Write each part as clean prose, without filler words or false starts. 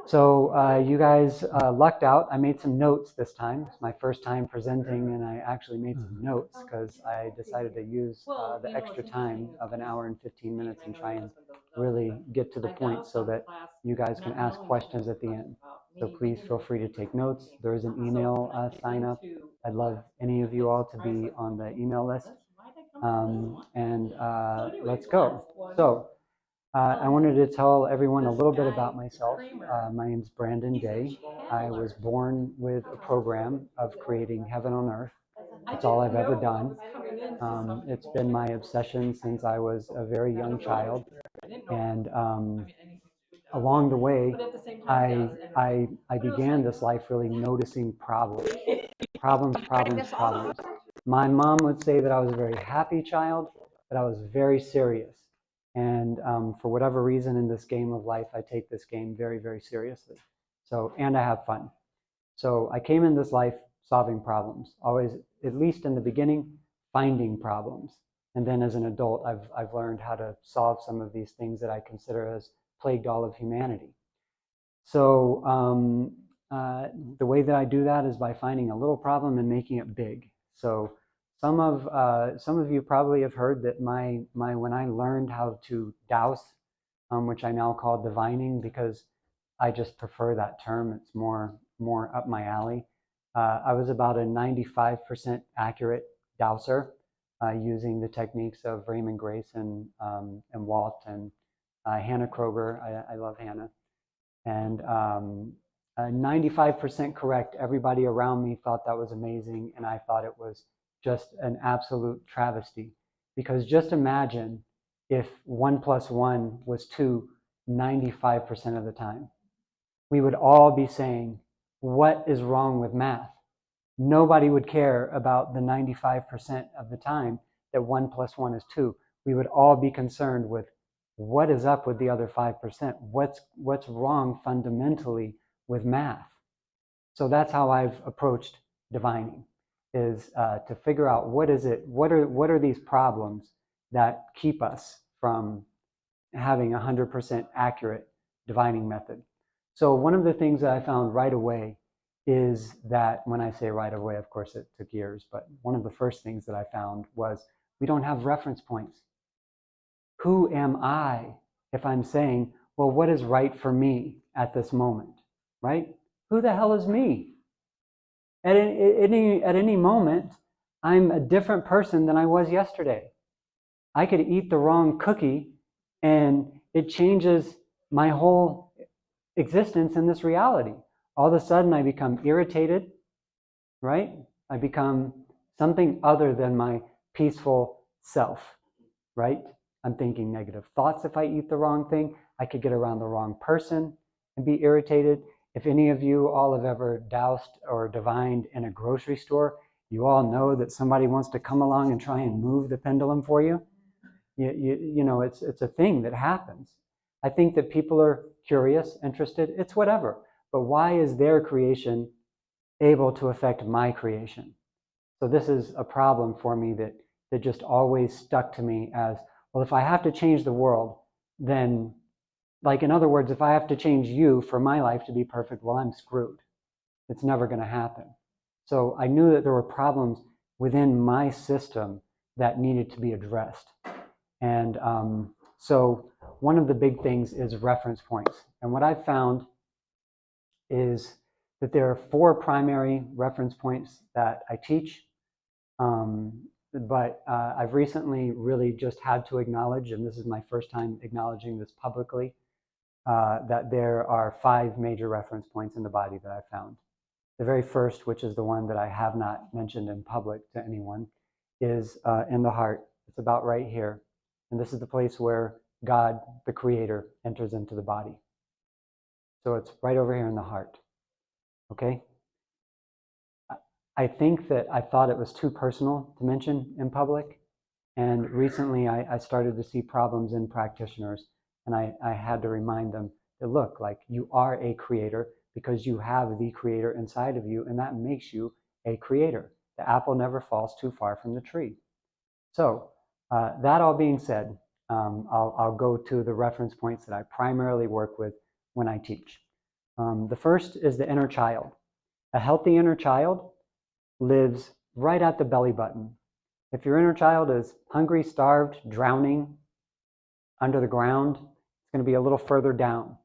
So you guys lucked out. I made some notes this time. It's my first time presenting, and I actually made some notes because I decided to use the extra time of an hour and 15 minutes and try and really get to the point so that you guys can ask questions at the end. So please feel free to take notes. There is an email sign up. I'd love any of you all to be on the email list. And let's go. So I wanted to tell everyone a little bit about myself. My name is Brandon Day. I was born with a program of creating heaven on earth. That's all I've ever done. It's been my obsession since I was a very young child. And along the way, I began this life really noticing problems. Problems. My mom would say that I was a very happy child, but I was very serious. And for whatever reason in this game of life, I take this game very, very seriously. So, and I have fun. So I came in this life solving problems, always, at least in the beginning, finding problems. And then as an adult, I've learned how to solve some of these things that I consider as plagued all of humanity. So the way that I do that is by finding a little problem and making it big. So some of you probably have heard that when I learned how to dowse, which I now call divining because I just prefer that term. It's more up my alley. I was about a 95% accurate dowser using the techniques of Raymond Grace and Walt and Hannah Kroger. I love Hannah. And 95% correct. Everybody around me thought that was amazing, and I thought it was just an absolute travesty. Because just imagine if 1 + 1 was 2 95% of the time. We would all be saying, what is wrong with math? Nobody would care about the 95% of the time that 1 + 1 is 2. We would all be concerned with what is up with the other 5%? What's wrong fundamentally with math? So that's how I've approached divining, is to figure out what are these problems that keep us from having a 100% accurate divining method. So one of the things that I found right away is that, when I say right away, of course it took years, but one of the first things that I found was we don't have reference points. Who am I if I'm saying, well, what is right for me at this moment, right? Who the hell is me? At any moment, I'm a different person than I was yesterday. I could eat the wrong cookie and it changes my whole existence in this reality. All of a sudden I become irritated, right? I become something other than my peaceful self, right? I'm thinking negative thoughts if I eat the wrong thing. I could get around the wrong person and be irritated. If any of you all have ever doused or divined in a grocery store, you all know that somebody wants to come along and try and move the pendulum for you. You know, it's a thing that happens. I think that people are curious, interested, it's whatever. But why is their creation able to affect my creation? So this is a problem for me that just always stuck to me as, well, if I have to change the world, then, like, in other words, if I have to change you for my life to be perfect, well, I'm screwed. It's never going to happen. So I knew that there were problems within my system that needed to be addressed. And so one of the big things is reference points. And what I've found is that there are 4 primary reference points that I teach. But I've recently really just had to acknowledge, and this is my first time acknowledging this publicly, that there are 5 major reference points in the body that I found. The very first, which is the one that I have not mentioned in public to anyone, is in the heart. It's about right here. And this is the place where God, the Creator, enters into the body. So it's right over here in the heart. Okay? I think that I thought it was too personal to mention in public. And recently I started to see problems in practitioners. And I had to remind them that, look, like, you are a creator because you have the Creator inside of you, and that makes you a creator. The apple never falls too far from the tree. So that all being said, I'll go to the reference points that I primarily work with when I teach. The first is the inner child. A healthy inner child lives right at the belly button. If your inner child is hungry, starved, drowning under the ground, it's going to be a little further down.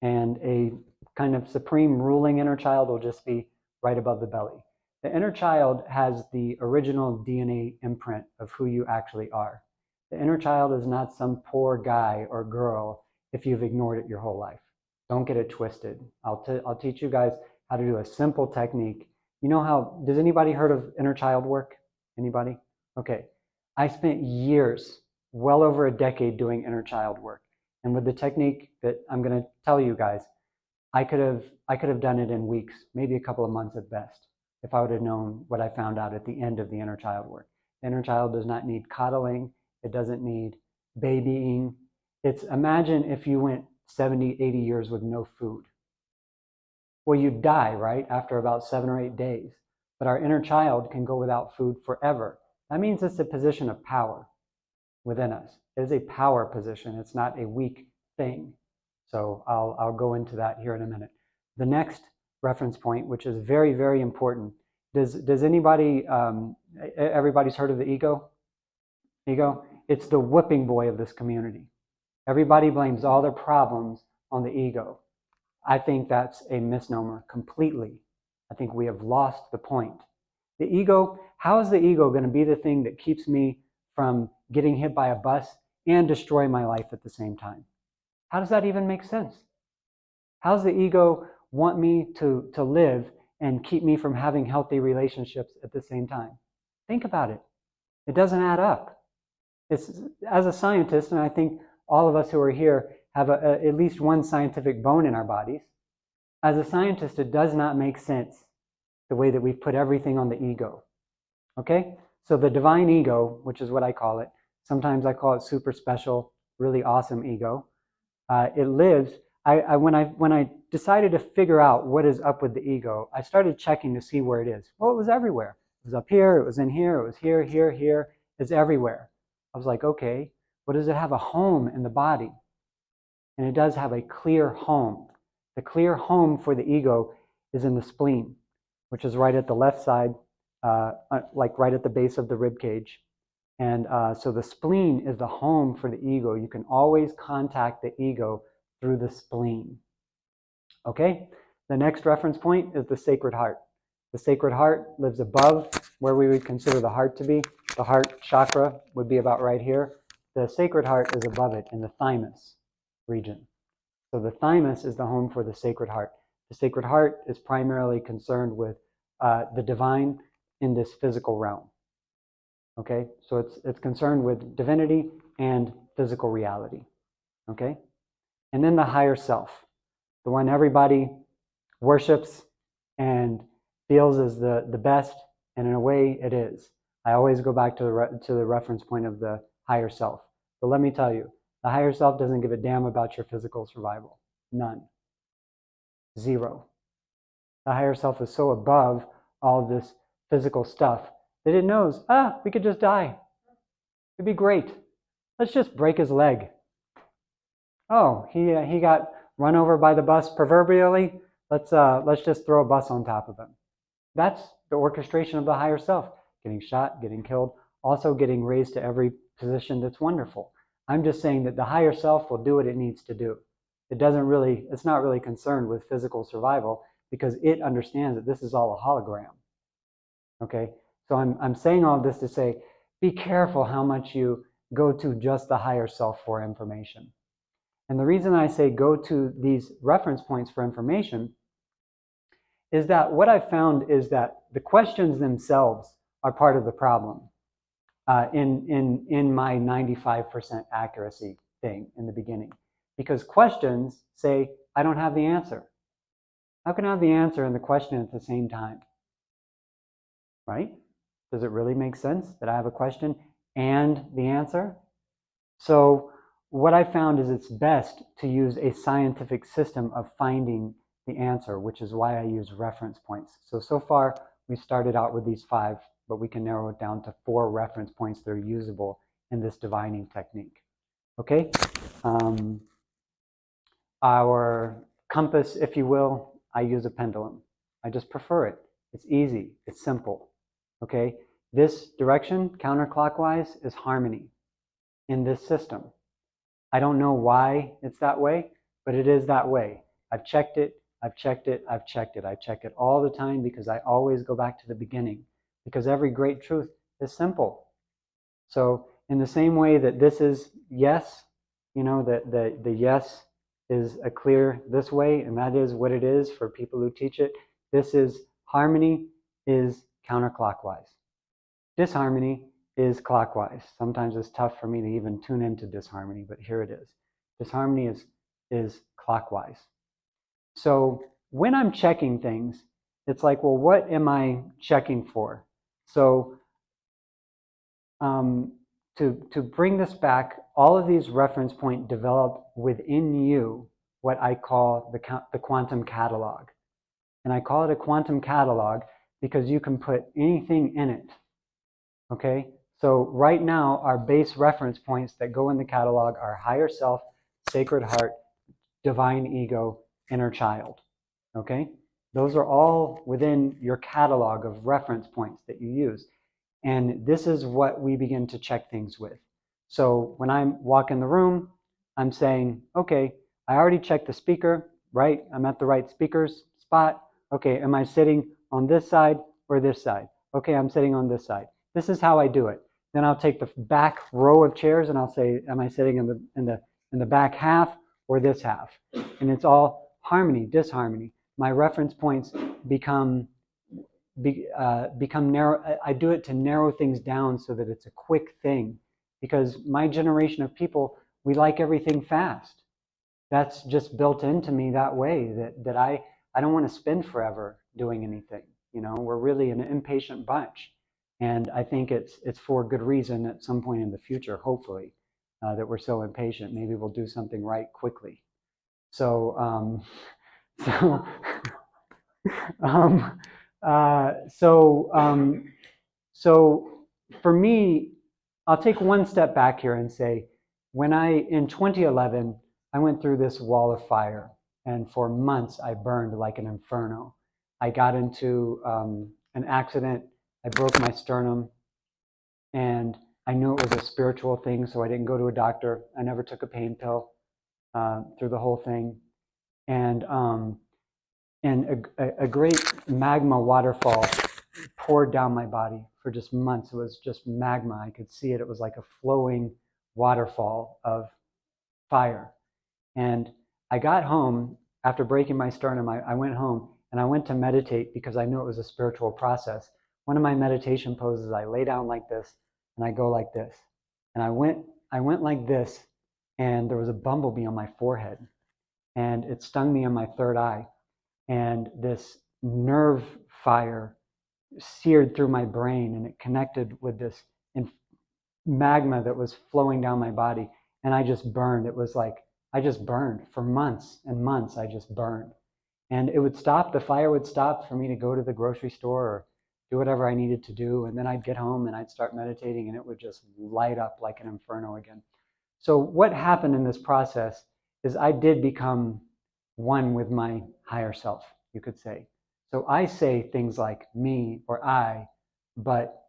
And a kind of supreme ruling inner child will just be right above the belly. The inner child has the original DNA imprint of who you actually are. The inner child is not some poor guy or girl if you've ignored it your whole life. Don't get it twisted. I'll teach you guys how to do a simple technique. You know how, does anybody heard of inner child work? Anybody? Okay. I spent years, well over a decade, doing inner child work. And with the technique that I'm going to tell you guys, I could have done it in weeks, maybe a couple of months at best, if I would have known what I found out at the end of the inner child work. The inner child does not need coddling. It doesn't need babying. Imagine if you went 70, 80 years with no food. Well, you'd die, right, after about 7 or 8 days. But our inner child can go without food forever. That means it's a position of power within us. It is a power position. It's not a weak thing. So I'll go into that here in a minute. The next reference point, which is very, very important. Does anybody, everybody's heard of the ego? Ego? It's the whipping boy of this community. Everybody blames all their problems on the ego. I think that's a misnomer completely. I think we have lost the point. The ego, how is the ego going to be the thing that keeps me from getting hit by a bus and destroy my life at the same time? How does that even make sense? How does the ego want me to live and keep me from having healthy relationships at the same time? Think about it. It doesn't add up. As a scientist, and I think all of us who are here have at least one scientific bone in our bodies. As a scientist, it does not make sense the way that we've put everything on the ego. Okay? So the divine ego, which is what I call it, sometimes I call it super special, really awesome ego. It lives. When I decided to figure out what is up with the ego, I started checking to see where it is. Well, it was everywhere. It was up here, it was in here, it was here, here, here. It's everywhere. I was like, okay, what does it have a home in the body? And it does have a clear home. The clear home for the ego is in the spleen, which is right at the left side, like right at the base of the rib cage. And so the spleen is the home for the ego. You can always contact the ego through the spleen. Okay? The next reference point is the sacred heart. The sacred heart lives above where we would consider the heart to be. The heart chakra would be about right here. The sacred heart is above it in the thymus region. So the thymus is the home for the sacred heart. The sacred heart is primarily concerned with the divine in this physical realm. Okay, so it's concerned with divinity and physical reality. Okay, and then the higher self, the one everybody worships and feels is the best, and in a way it is. I always go back to the reference point of the higher self. But let me tell you, the higher self doesn't give a damn about your physical survival. None. Zero. The higher self is so above all of this physical stuff that it knows, we could just die. It'd be great. Let's just break his leg. Oh, he got run over by the bus proverbially. Let's just throw a bus on top of him. That's the orchestration of the higher self. Getting shot, getting killed, also getting raised to every position that's wonderful. I'm just saying that the higher self will do what it needs to do. It's not really concerned with physical survival because it understands that this is all a hologram. Okay? So I'm saying all this to say, be careful how much you go to just the higher self for information. And the reason I say go to these reference points for information is that what I've found is that the questions themselves are part of the problem in my 95% accuracy thing in the beginning. Because questions say, I don't have the answer. How can I have the answer and the question at the same time? Right? Does it really make sense that I have a question and the answer? So what I found is it's best to use a scientific system of finding the answer, which is why I use reference points. So far, we started out with these 5, but we can narrow it down to 4 reference points that are usable in this divining technique. Okay? Our compass, if you will, I use a pendulum. I just prefer it. It's easy. It's simple. Okay? This direction, counterclockwise, is harmony in this system. I don't know why it's that way, but it is that way. I've checked it. I've checked it. I've checked it. I check it all the time because I always go back to the beginning, because every great truth is simple. So in the same way that this is yes, that the yes is a clear this way, and that is what it is for people who teach it. This is harmony is counterclockwise. Disharmony is clockwise. Sometimes it's tough for me to even tune into disharmony, but here it is. Disharmony is clockwise. So when I'm checking things, it's like, well, what am I checking for? So to bring this back, all of these reference points develop within you what I call the quantum catalog. And I call it a quantum catalog because you can put anything in it. Okay? So right now, our base reference points that go in the catalog are higher self, sacred heart, divine ego, inner child. Okay? Those are all within your catalog of reference points that you use. And this is what we begin to check things with. So when I walk in the room, I'm saying, okay, I already checked the speaker, right? I'm at the right speaker's spot. Okay, am I sitting on this side or this side? Okay, I'm sitting on this side. This is how I do it. Then I'll take the back row of chairs and I'll say, am I sitting in the back half or this half? And it's all harmony, disharmony. My reference points become narrow. I do it to narrow things down so that it's a quick thing, because my generation of people, we like everything fast. That's just built into me that way, that I don't want to spend forever doing anything. We're really an impatient bunch, and I think it's for good reason. At some point in the future, hopefully, that we're so impatient, maybe we'll do something right quickly. So so for me, I'll take one step back here and say, in 2011, I went through this wall of fire, and for months I burned like an inferno. I got into an accident. I broke my sternum, and I knew it was a spiritual thing, so I didn't go to a doctor. I never took a pain pill through the whole thing. And a great magma waterfall poured down my body for just months. It was just magma. I could see it. It was like a flowing waterfall of fire. And I got home after breaking my sternum. I went home and I went to meditate because I knew it was a spiritual process. One of my meditation poses, I lay down like this and I go like this. And I went like this, and there was a bumblebee on my forehead, and it stung me in my third eye. And this nerve fire seared through my brain, and it connected with this magma that was flowing down my body, and I just burned. It was like I just burned for months and months. I just burned, and it would stop. The fire would stop for me to go to the grocery store or do whatever I needed to do, and then I'd get home and I'd start meditating, and it would just light up like an inferno again. So what happened in this process is I did become one with my higher self, you could say. So I say things like me or I, but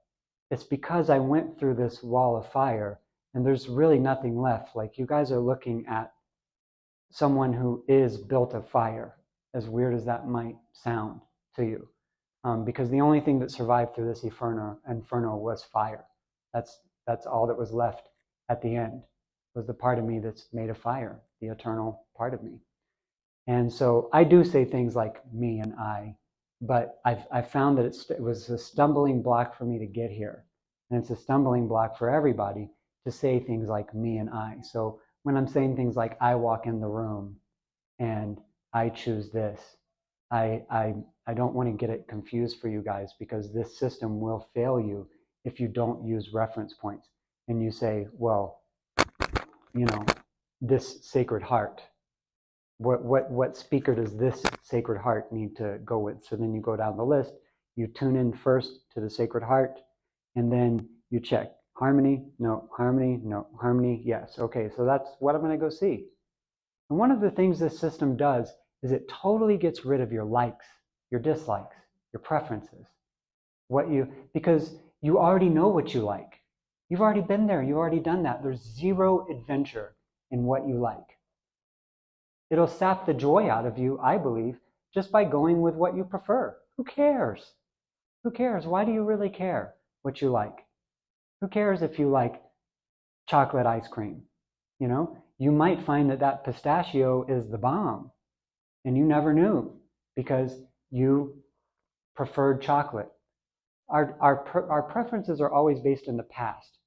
it's because I went through this wall of fire and there's really nothing left. Like, you guys are looking at someone who is built of fire, as weird as that might sound to you. Because the only thing that survived through this inferno was fire. That's all that was left at the end, was the part of me that's made of fire, the eternal part of me. And so I do say things like me and I, but I've found that it was a stumbling block for me to get here. And it's a stumbling block for everybody to say things like me and I. So when I'm saying things like I walk in the room and I choose this, I don't want to get it confused for you guys, because this system will fail you if you don't use reference points. And you say, well, this sacred heart, what speaker does this sacred heart need to go with? So then you go down the list, you tune in first to the sacred heart, and then you check harmony, no, harmony, no, harmony, yes. Okay, so that's what I'm going to go see. And one of the things this system does is it totally gets rid of your likes, your dislikes, your preferences, because you already know what you like. You've already been there. You've already done that. There's zero adventure in what you like. It'll sap the joy out of you, I believe, just by going with what you prefer. Who cares? Who cares? Why do you really care what you like? Who cares if you like chocolate ice cream? You know, you might find that pistachio is the bomb, and you never knew because you preferred chocolate. Our preferences are always based in the past,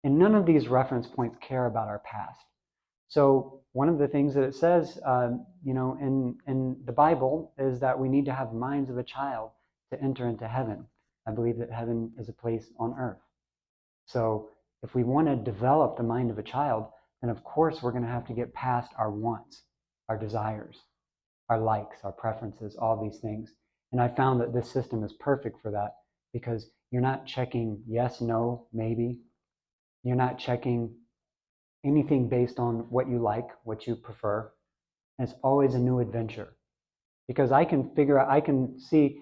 and none of these reference points care about our past. So one of the things that it says, in the Bible is that we need to have minds of a child to enter into heaven. I believe that heaven is a place on earth. So if we want to develop the mind of a child, then of course we're going to have to get past our wants, our desires, our likes, our preferences, all these things. And I found that this system is perfect for that because you're not checking yes, no, maybe. You're not checking anything based on what you like, what you prefer. And it's always a new adventure. Because I can figure out, I can say,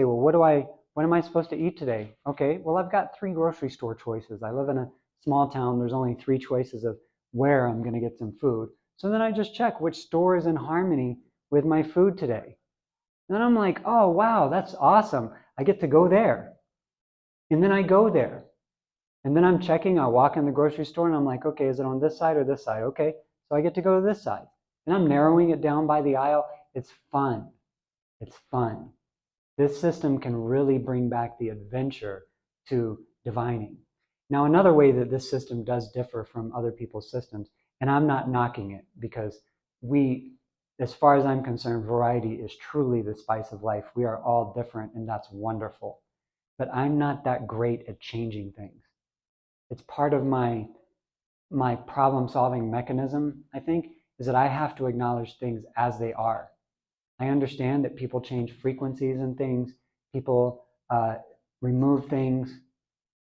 well, what am I supposed to eat today? Okay, well, I've got 3 grocery store choices. I live in a small town. There's only 3 choices of where I'm going to get some food. So then I just check which store is in harmony with my food today. And then I'm like, oh, wow, that's awesome. I get to go there. And then I go there. And then I'm checking, I'll walk in the grocery store and I'm like, okay, is it on this side or this side? Okay, so I get to go to this side. And I'm narrowing it down by the aisle. It's fun. It's fun. This system can really bring back the adventure to divining. Now, another way that this system does differ from other people's systems, and I'm not knocking it because as far as I'm concerned, variety is truly the spice of life. We are all different and that's wonderful. But I'm not that great at changing things. It's part of my problem-solving mechanism, I think, is that I have to acknowledge things as they are. I understand that people change frequencies and things, people remove things.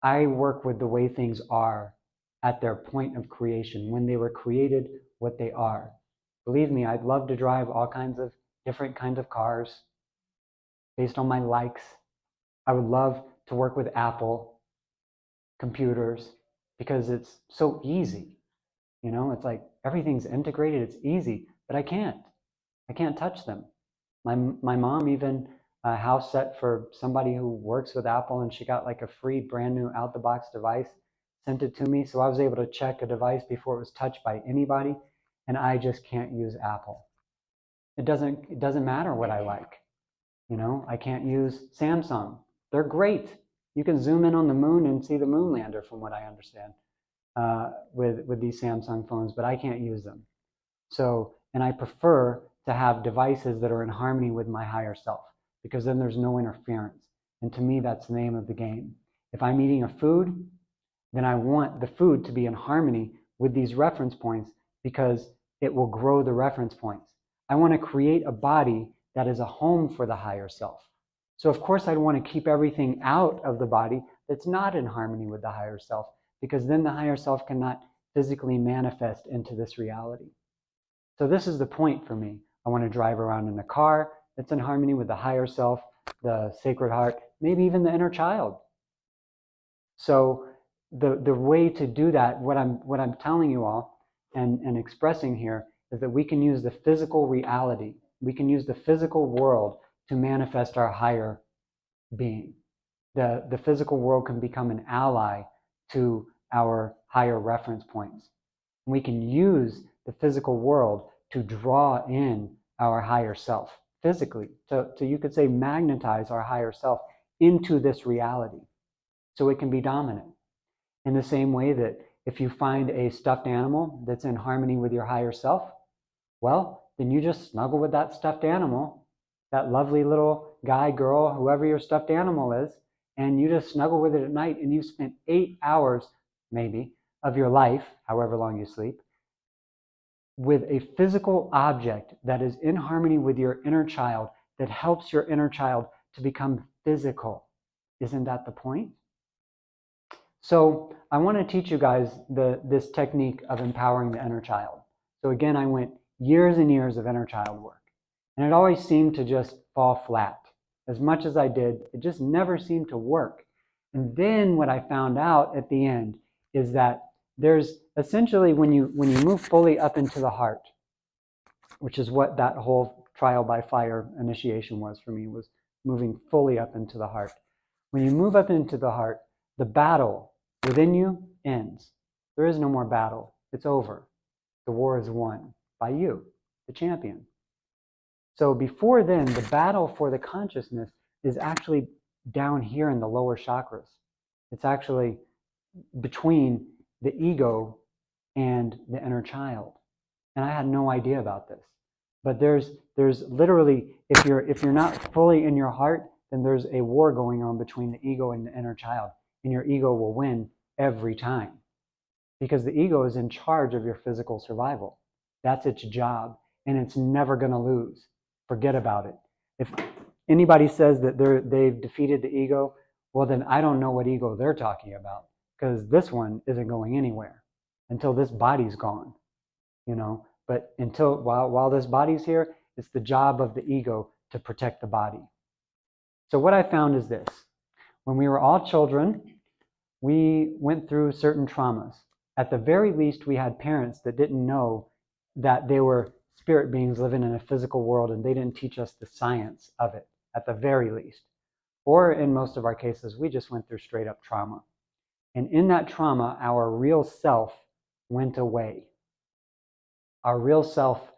I work with the way things are at their point of creation, when they were created, what they are. Believe me, I'd love to drive all kinds of different kinds of cars based on my likes. I would love to work with Apple computers because it's so easy. You know, it's like everything's integrated, it's easy, but I can't touch them. My mom even house set for somebody who works with Apple, and she got like a free brand new out the box device, sent it to me, so I was able to check a device before it was touched by anybody, and I just can't use Apple. It doesn't matter what I like. You know, I can't use Samsung. They're great. You can zoom in on the moon and see the moon lander, from what I understand, with these Samsung phones, but I can't use them. So, and I prefer to have devices that are in harmony with my higher self, because then there's no interference. And to me, that's the name of the game. If I'm eating a food, then I want the food to be in harmony with these reference points because it will grow the reference points. I want to create a body that is a home for the higher self. So of course I'd want to keep everything out of the body that's not in harmony with the higher self, because then the higher self cannot physically manifest into this reality. So this is the point for me. I want to drive around in a car that's in harmony with the higher self, the sacred heart, maybe even the inner child. So the way to do that, what I'm telling you all and expressing here, is that we can use the physical reality. We can use the physical world to manifest our higher being. The physical world can become an ally to our higher reference points. We can use the physical world to draw in our higher self physically, to you could say magnetize our higher self into this reality so it can be dominant. In the same way that if you find a stuffed animal that's in harmony with your higher self, well, then you just snuggle with that stuffed animal, that lovely little guy, girl, whoever your stuffed animal is, and you just snuggle with it at night, and you've spent 8 hours, maybe, of your life, however long you sleep, with a physical object that is in harmony with your inner child, that helps your inner child to become physical. Isn't that the point? So I want to teach you guys this technique of empowering the inner child. So again, I went years and years of inner child work. And it always seemed to just fall flat. As much as I did, it just never seemed to work. And then what I found out at the end is that there's essentially when you move fully up into the heart, which is what that whole trial by fire initiation was for me, was moving fully up into the heart. When you move up into the heart, the battle within you ends. There is no more battle. It's over. The war is won by you, the champion. So before then, the battle for the consciousness is actually down here in the lower chakras. It's actually between the ego and the inner child. And I had no idea about this. But there's literally, if you're not fully in your heart, then there's a war going on between the ego and the inner child. And your ego will win every time. Because the ego is in charge of your physical survival. That's its job. And it's never going to lose. Forget about it. If anybody says that they've defeated the ego, well, then I don't know what ego they're talking about. Because this one isn't going anywhere until this body's gone. You know, but until while this body's here, it's the job of the ego to protect the body. So what I found is this. When we were all children, we went through certain traumas. At the very least, we had parents that didn't know that they were spirit beings living in a physical world, and they didn't teach us the science of it, at the very least. Or in most of our cases, we just went through straight up trauma. And in that trauma, our real self went away. Our real self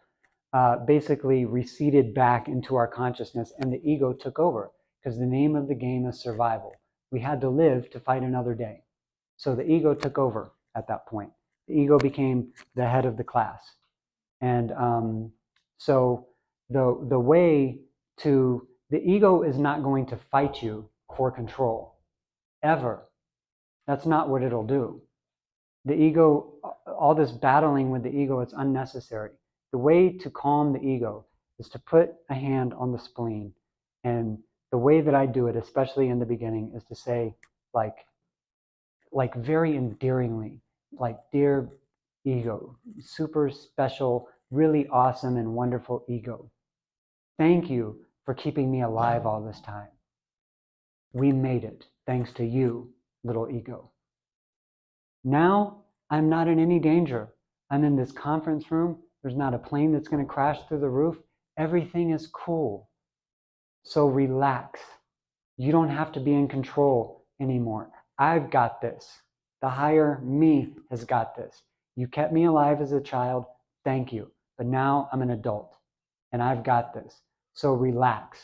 basically receded back into our consciousness, and the ego took over, because the name of the game is survival. We had to live to fight another day. So the ego took over at that point. The ego became the head of the class. And so the way to, the ego is not going to fight you for control, ever. That's not what it'll do. The ego, all this battling with the ego, it's unnecessary. The way to calm the ego is to put a hand on the spleen. And the way that I do it, especially in the beginning, is to say, like very endearingly, like, dear ego, super special, really awesome and wonderful ego. Thank you for keeping me alive all this time. We made it, thanks to you, little ego. Now, I'm not in any danger. I'm in this conference room. There's not a plane that's going to crash through the roof. Everything is cool. So relax. You don't have to be in control anymore. I've got this. The higher me has got this. You kept me alive as a child. Thank you. But now I'm an adult and I've got this. So relax.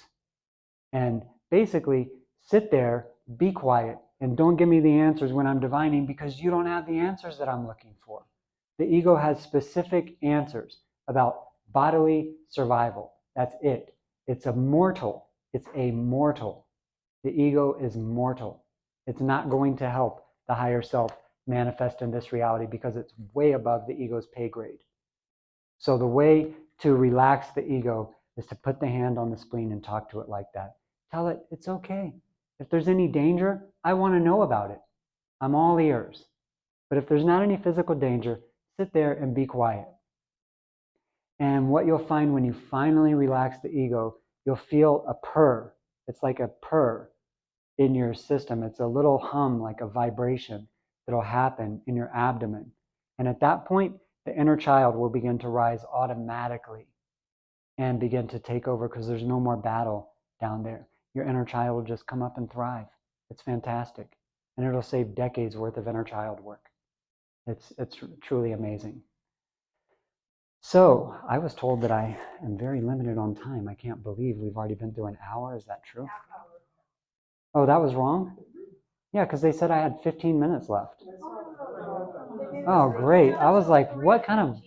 And basically sit there, be quiet, and don't give me the answers when I'm divining, because you don't have the answers that I'm looking for. The ego has specific answers about bodily survival. That's it. It's immortal. It's a mortal. The ego is mortal. It's not going to help the higher self manifest in this reality, because it's way above the ego's pay grade. So the way to relax the ego is to put the hand on the spleen and talk to it like that. Tell it it's okay. If there's any danger, I want to know about it. I'm all ears. But if there's not any physical danger, sit there and be quiet. And what you'll find when you finally relax the ego, you'll feel a purr. It's like a purr in your system. It's a little hum, like a vibration that'll happen in your abdomen. And at that point, the inner child will begin to rise automatically and begin to take over, because there's no more battle down there. Your inner child will just come up and thrive. It's fantastic. And it'll save decades worth of inner child work. It's truly amazing. So I was told that I am very limited on time. I can't believe we've already been through an hour. Is that true? Oh, that was wrong? Yeah, because they said I had 15 minutes left. Oh, great. I was like, what kind of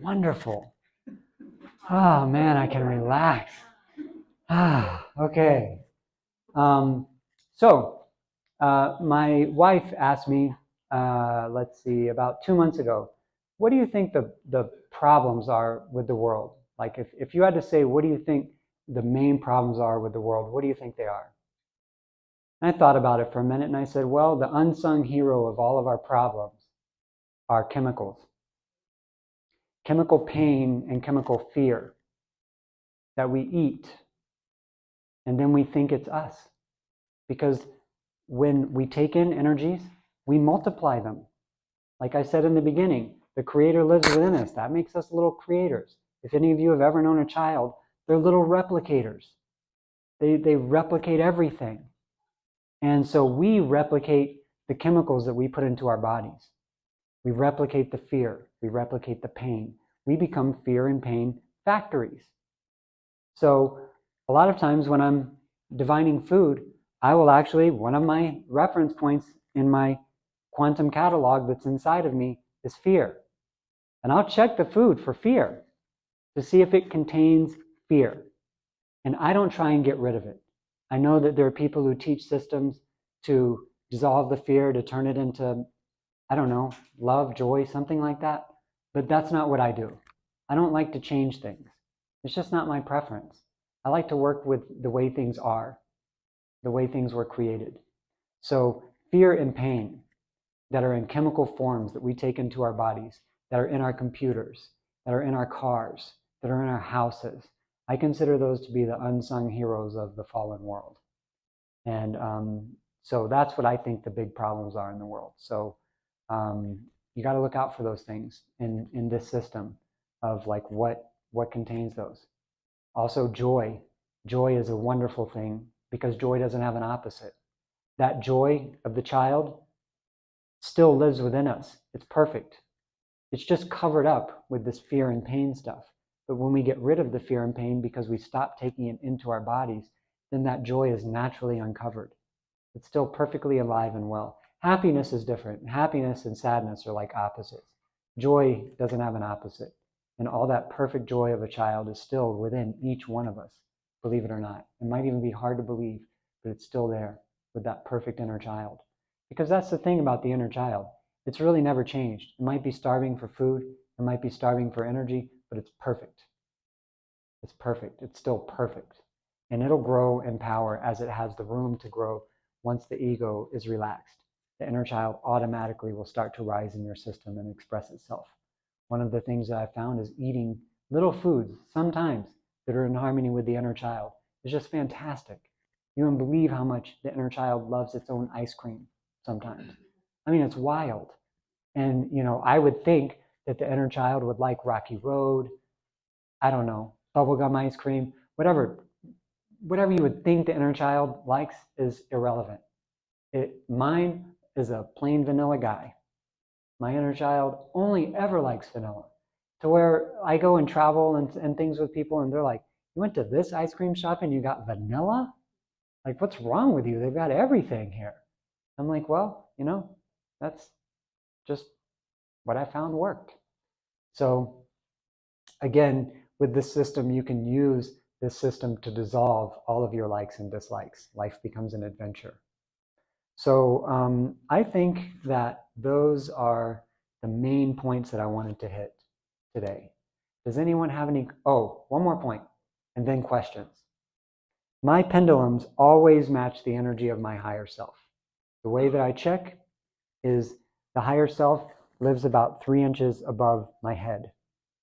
wonderful. Oh, man, I can relax. Okay. So my wife asked me, let's see, about 2 months ago, what do you think the problems are with the world? Like, if you had to say, what do you think the main problems are with the world, what do you think they are? And I thought about it for a minute, and I said, well, the unsung hero of all of our problems are chemicals. Chemical pain and chemical fear. that we eat, and then we think it's us. Because when we take in energies, we multiply them. Like I said in the beginning, the Creator lives within us. That makes us little creators. If any of you have ever known a child, they're little replicators. They replicate everything. And so we replicate the chemicals that we put into our bodies. We replicate the fear. We replicate the pain. We become fear and pain factories. So a lot of times when I'm divining food, I will actually, one of my reference points in my quantum catalog that's inside of me is fear. And I'll check the food for fear to see if it contains fear. And I don't try and get rid of it. I know that there are people who teach systems to dissolve the fear, to turn it into, I don't know, love, joy, something like that. But that's not what I do. I don't like to change things. It's just not my preference. I like to work with the way things are, the way things were created. So fear and pain that are in chemical forms that we take into our bodies, that are in our computers, that are in our cars, that are in our houses, I consider those to be the unsung heroes of the fallen world. And so that's what I think the big problems are in the world. So you got to look out for those things in this system of like what contains those. Also joy. Joy is a wonderful thing because joy doesn't have an opposite. That joy of the child still lives within us. It's perfect. It's just covered up with this fear and pain stuff. But when we get rid of the fear and pain because we stop taking it into our bodies, then that joy is naturally uncovered. It's still perfectly alive and well. Happiness is different. Happiness and sadness are like opposites. Joy doesn't have an opposite. And all that perfect joy of a child is still within each one of us, believe it or not. It might even be hard to believe, but it's still there with that perfect inner child. Because that's the thing about the inner child. It's really never changed. It might be starving for food. It might be starving for energy, but it's perfect. It's perfect. It's still perfect. And it'll grow in power as it has the room to grow once the ego is relaxed. The inner child automatically will start to rise in your system and express itself. One of the things that I found is eating little foods, sometimes, that are in harmony with the inner child. It's just fantastic. You don't believe how much the inner child loves its own ice cream sometimes. I mean, it's wild. And, you know, I would think that the inner child would like Rocky Road, I don't know, bubblegum ice cream, whatever you would think the inner child likes is irrelevant. Mine is a plain vanilla guy. My inner child only ever likes vanilla. To where I go and travel and things with people and they're like, you went to this ice cream shop and you got vanilla? Like, what's wrong with you? They've got everything here. I'm like, well, you know, that's just what I found worked. So again, with this system, you can use this system to dissolve all of your likes and dislikes. Life becomes an adventure. So I think that those are the main points that I wanted to hit today. Does anyone have any? Oh, one more point, and then questions. My pendulums always match the energy of my higher self. The way that I check is the higher self lives about 3 inches above my head.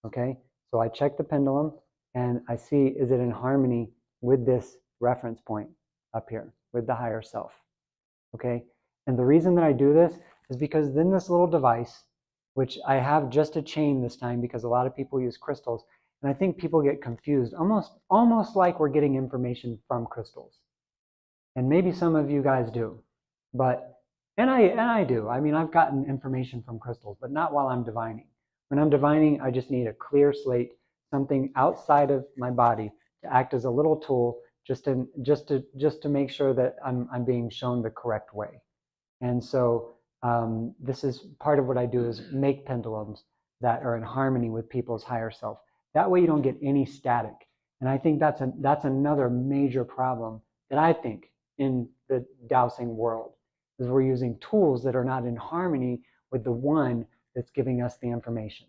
Okay, so I check the pendulum and I see, is it in harmony with this reference point up here, with the higher self? Okay, and the reason that I do this is because then this little device, which I have just a chain this time because a lot of people use crystals, and I think people get confused, almost like we're getting information from crystals. And maybe some of you guys do, but, and I do. I mean, I've gotten information from crystals, but not while I'm divining. When I'm divining, I just need a clear slate, something outside of my body to act as a little tool just to make sure that I'm being shown the correct way. And so this is part of what I do is make pendulums that are in harmony with people's higher self. That way you don't get any static. And I think that's another major problem that I think in the dowsing world is we're using tools that are not in harmony with the one that's giving us the information.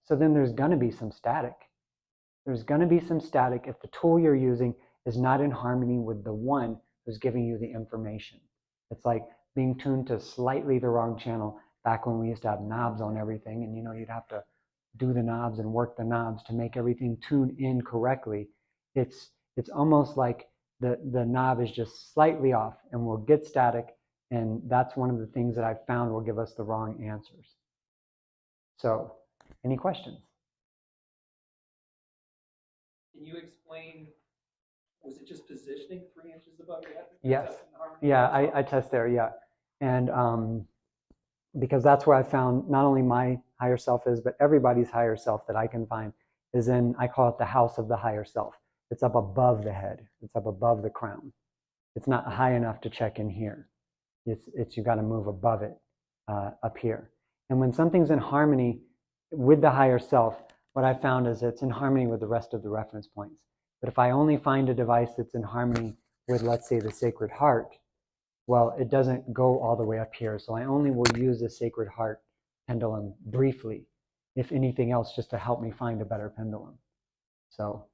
So then there's going to be some static. There's going to be some static if the tool you're using is not in harmony with the one who's giving you the information. It's like being tuned to slightly the wrong channel back when we used to have knobs on everything, and you know, you'd have to do the knobs and work the knobs to make everything tune in correctly. It's almost like the knob is just slightly off, and we'll get static, and that's one of the things that I've found will give us the wrong answers. So, any questions? Can you explain, was it just positioning 3 inches above your head? Yes. Yeah, I test there, yeah. And because that's where I found not only my higher self is, but everybody's higher self that I can find is in, I call it the house of the higher self. It's up above the head. It's up above the crown. It's not high enough to check in here. It's you got to move above it up here. And when something's in harmony with the higher self, what I found is it's in harmony with the rest of the reference points. But if I only find a device that's in harmony with, let's say, the Sacred Heart, well, it doesn't go all the way up here. So I only will use the Sacred Heart pendulum briefly, if anything else, just to help me find a better pendulum. So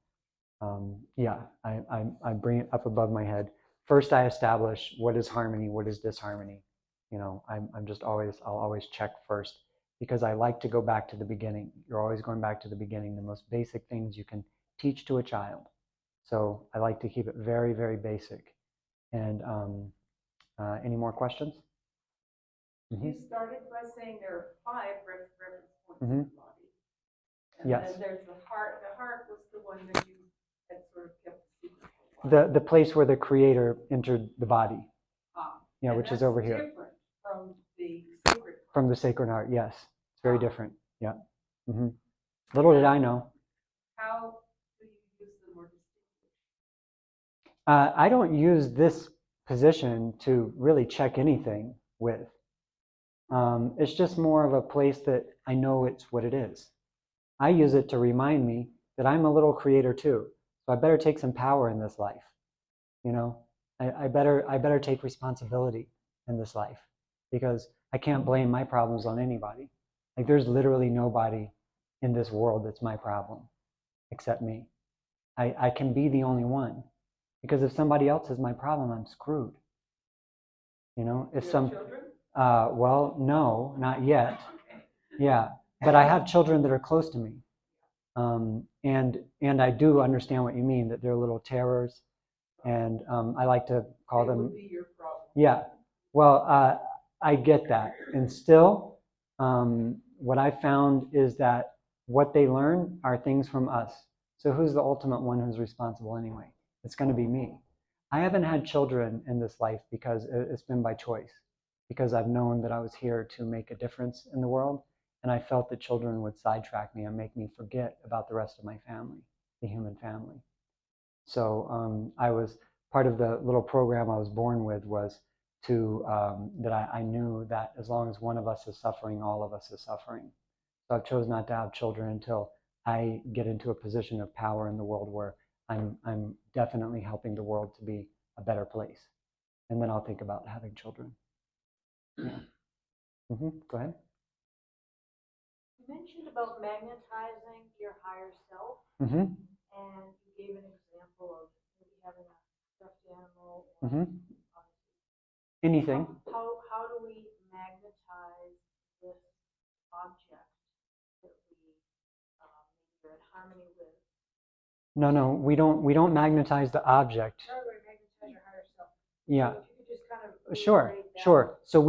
yeah, I bring it up above my head. First, I establish what is harmony, what is disharmony. You know, I'll always check first, because I like to go back to the beginning. You're always going back to the beginning, the most basic things you can teach to a child. So I like to keep it very, very basic. And any more questions? You started by saying there are 5 reference points in the body. And yes. then there's the heart. The heart was the one that you had sort of kept secret for a while. The place where the Creator entered the body. Yeah, which is over here. Different from the sacred heart. From the Sacred Heart, yes. It's very different. Yeah. Little did I know. How do you use them or distinguish? I don't use this position to really check anything with. It's just more of a place that I know it's what it is. I use it to remind me that I'm a little creator too. So I better take some power in this life. You know, I better take responsibility in this life, because I can't blame my problems on anybody. Like, there's literally nobody in this world that's my problem except me. I can be the only one, because if somebody else is my problem, I'm screwed. You know, if some children? Well, no, not yet. Yeah, but I have children that are close to me, and I do understand what you mean, that they're little terrors, and I like to call them. Would be your problem. Yeah, well, I get that, and still, what I found is that what they learn are things from us. So who's the ultimate one who's responsible anyway? It's going to be me. I haven't had children in this life because it's been by choice, because I've known that I was here to make a difference in the world, and I felt that children would sidetrack me and make me forget about the rest of my family, the human family. So I was part of the little program I was born with was to that I knew that as long as one of us is suffering, all of us is suffering. So I've chosen not to have children until I get into a position of power in the world where I'm definitely helping the world to be a better place, and then I'll think about having children. Yeah. Go ahead. You mentioned about magnetizing your higher self, Mm-hmm. and you gave an example of maybe having a stuffed animal. Anything. How do we magnetize this object that we are in harmony with? No, we don't magnetize the object. How do we magnetize your higher self? Yeah. So if you could just kind of Sure. So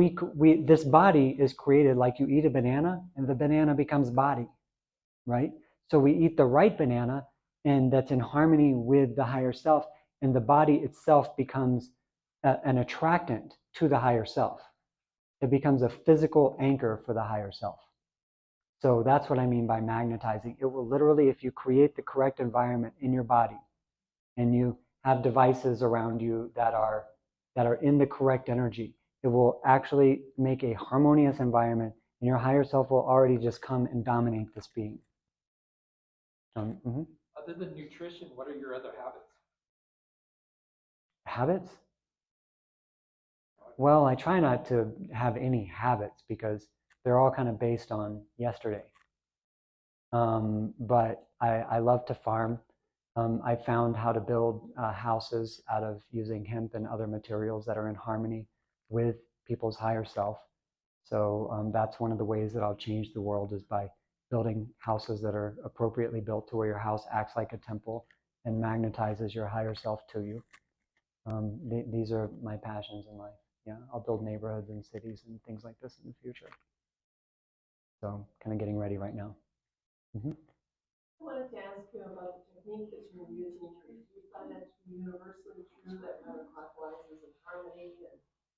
this body is created like you eat a banana, and the banana becomes body, right? So we eat the right banana, and that's in harmony with the higher self, and the body itself becomes an attractant to the higher self. It becomes a physical anchor for the higher self. So that's what I mean by magnetizing. It will literally, if you create the correct environment in your body, and you have devices around you that are in the correct energy, it will actually make a harmonious environment, and your higher self will already just come and dominate this being. Other than nutrition, what are your other habits? Habits? Well, I try not to have any habits because they're all kind of based on yesterday. But I love to farm. I found how to build houses out of using hemp and other materials that are in harmony with people's higher self. So that's one of the ways that I'll change the world, is by building houses that are appropriately built to where your house acts like a temple, and magnetizes your higher self to you. These are my passions in life. Yeah, I'll build neighborhoods and cities and things like this in the future. So kind of getting ready right now. I wanted to ask you about the technique that you were using. Do you find that to be universally true, that counterclockwise is in harmony,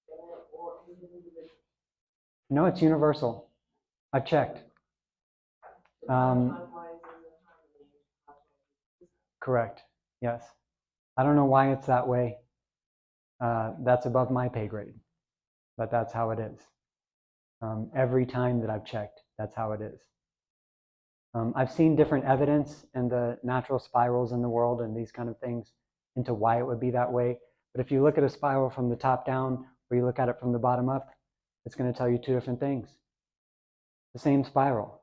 or is it individual? No, it's universal. I've checked. Counterclockwise is in harmony. Correct. Yes. I don't know why it's that way. That's above my pay grade, but that's how it is. Every time that I've checked, that's how it is. I've seen different evidence in the natural spirals in the world and these kind of things into why it would be that way. But if you look at a spiral from the top down or you look at it from the bottom up, it's going to tell you two different things. The same spiral.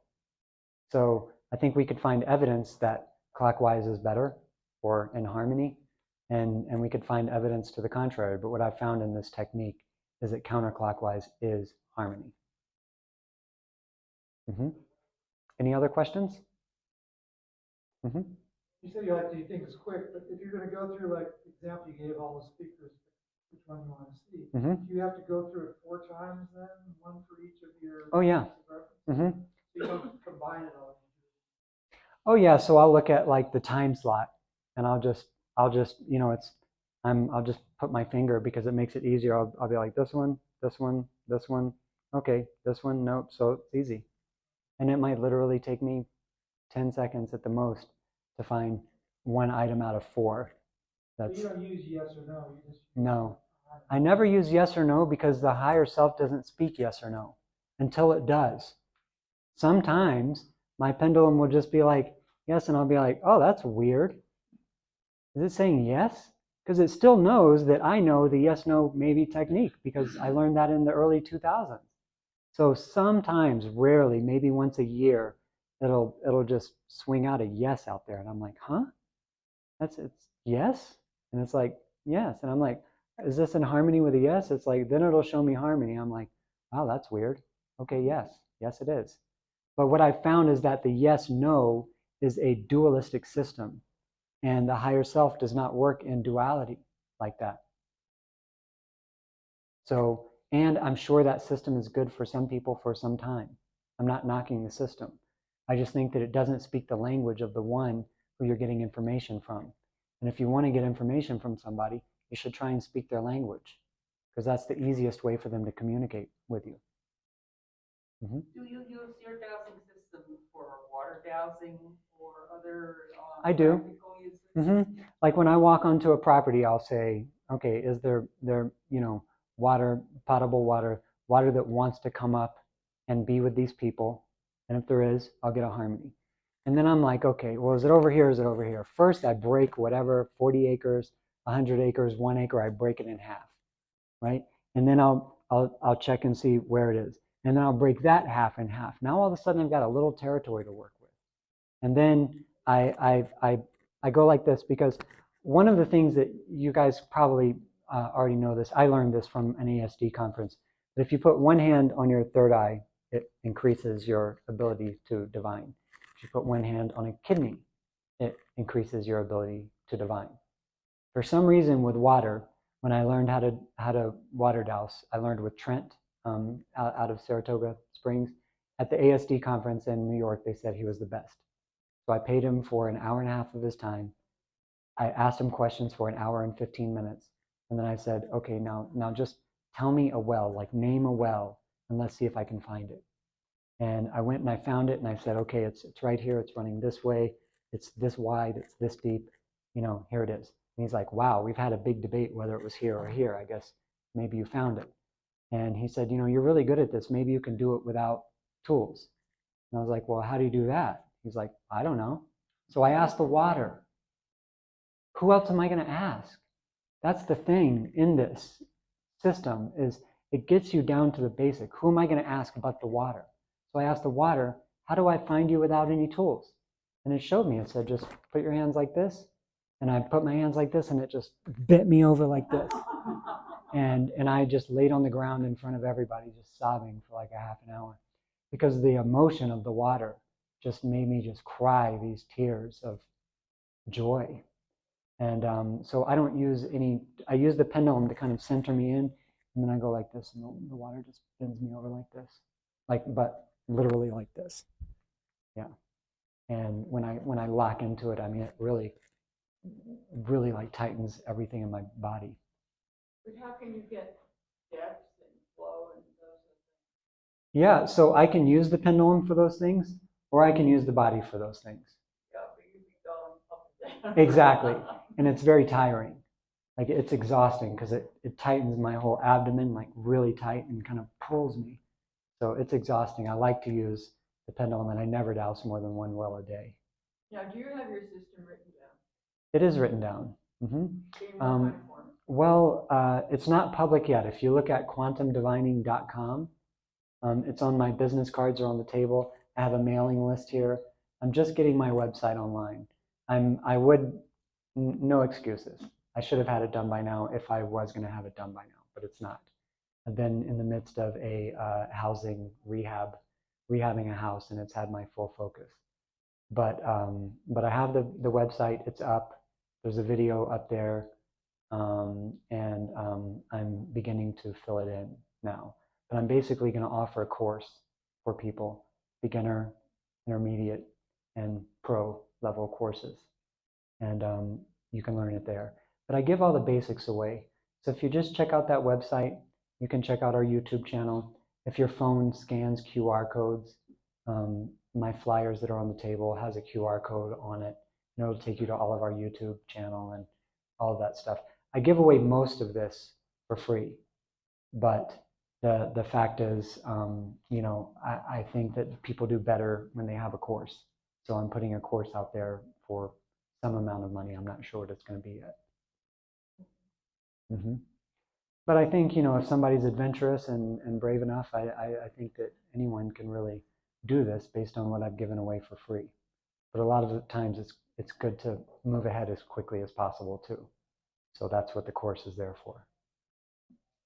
So I think we could find evidence that clockwise is better or in harmony, and we could find evidence to the contrary. But what I've found in this technique is that counterclockwise is harmony. Any other questions? You said you like to do things quick, but if you're going to go through, like the example you gave all the speakers, which one you want to see, do you have to go through it 4 times then, one for each of your? Oh yeah. So you don't combine it all. Oh yeah. So I'll look at like the time slot, and I'll just you know I'll just put my finger because it makes it easier. I'll be like this one, this one, this one. Okay, this one. Nope. So it's easy. And it might literally take me 10 seconds at the most to find one item out of 4. That's, so you don't use yes or no. You just no. I never use yes or no because the higher self doesn't speak yes or no until it does. Sometimes my pendulum will just be like yes, and I'll be like, oh, that's weird. Is it saying yes? Because it still knows that I know the yes, no, maybe technique because I learned that in the early 2000s. So sometimes, rarely, maybe once a year, it'll just swing out a yes out there, and I'm like, huh? It's yes, and it's like yes, and I'm like, is this in harmony with a yes? It's like then it'll show me harmony. I'm like, wow, that's weird. Okay, yes, it is. But what I found is that the yes no is a dualistic system, and the higher self does not work in duality like that. So. And I'm sure that system is good for some people for some time. I'm not knocking the system. I just think that it doesn't speak the language of the one who you're getting information from. And if you want to get information from somebody, you should try and speak their language, because that's the easiest way for them to communicate with you. Do you use your dowsing system for water dowsing or other I do. Like when I walk onto a property, I'll say, okay, is there water, potable water that wants to come up and be with these people? And if there is, I'll get a harmony. And then I'm like, okay, well, is it over here? Is it over here? First, I break whatever, 40 acres, 100 acres, 1 acre, I break it in half, right? And then I'll check and see where it is. And then I'll break that half in half. Now all of a sudden I've got a little territory to work with. And then I go like this because one of the things that you guys probably already know this. I learned this from an ASD conference. But if you put one hand on your third eye, it increases your ability to divine. If you put one hand on a kidney, it increases your ability to divine. For some reason with water, when I learned how to water douse, I learned with Trent out of Saratoga Springs. At the ASD conference in New York, they said he was the best. So I paid him for an hour and a half of his time. I asked him questions for an hour and 15 minutes. And then I said, okay, now just tell me a well, like name a well, and let's see if I can find it. And I went and I found it, and I said, okay, it's right here. It's running this way. It's this wide. It's this deep. Here it is. And he's like, wow, we've had a big debate whether it was here or here. I guess maybe you found it. And he said, you're really good at this. Maybe you can do it without tools. And I was like, well, how do you do that? He's like, I don't know. So I asked the water. Who else am I going to ask? That's the thing in this system is it gets you down to the basic. Who am I going to ask about the water? So I asked the water, how do I find you without any tools? And it showed me. It said, just put your hands like this. And I put my hands like this, and it just bent me over like this. And I just laid on the ground in front of everybody, just sobbing for like a half an hour. Because the emotion of the water just made me just cry these tears of joy. And so I don't use any, I use the pendulum to kind of center me in, and then I go like this, and the water just bends me over like this, but literally like this. Yeah. And when I lock into it, I mean, it really like tightens everything in my body. But how can you get depth and flow and those things? Yeah, so I can use the pendulum for those things, or I can use the body for those things. Yeah, but you'd be going up and down. Exactly. And it's very tiring. Like, it's exhausting because it tightens my whole abdomen, like really tight, and kind of pulls me. So it's exhausting. I like to use the pendulum, and I never douse more than 1 well a day. Now, do you have your system written down? It is written down. In what kind of form? Well, it's not public yet. If you look at quantumdivining.com, it's on my business cards are on the table. I have a mailing list here. I'm just getting my website online. No excuses. I should have had it done by now if I was going to have it done by now, but it's not. I've been in the midst of a housing rehabbing a house, and it's had my full focus. But I have the website. It's up. There's a video up there, and I'm beginning to fill it in now. But I'm basically going to offer a course for people, beginner, intermediate, and pro level courses, and you can learn it there. But I give all the basics away. So if you just check out that website, you can check out our YouTube channel. If your phone scans QR codes, my flyers that are on the table has a QR code on it, and it'll take you to all of our YouTube channel and all of that stuff. I give away most of this for free, but the fact is, I think that people do better when they have a course. So I'm putting a course out there for some amount of money. I'm not sure what it's going to be yet. But I think, if somebody's adventurous and brave enough, I think that anyone can really do this based on what I've given away for free. But a lot of the times it's good to move ahead as quickly as possible too. So that's what the course is there for.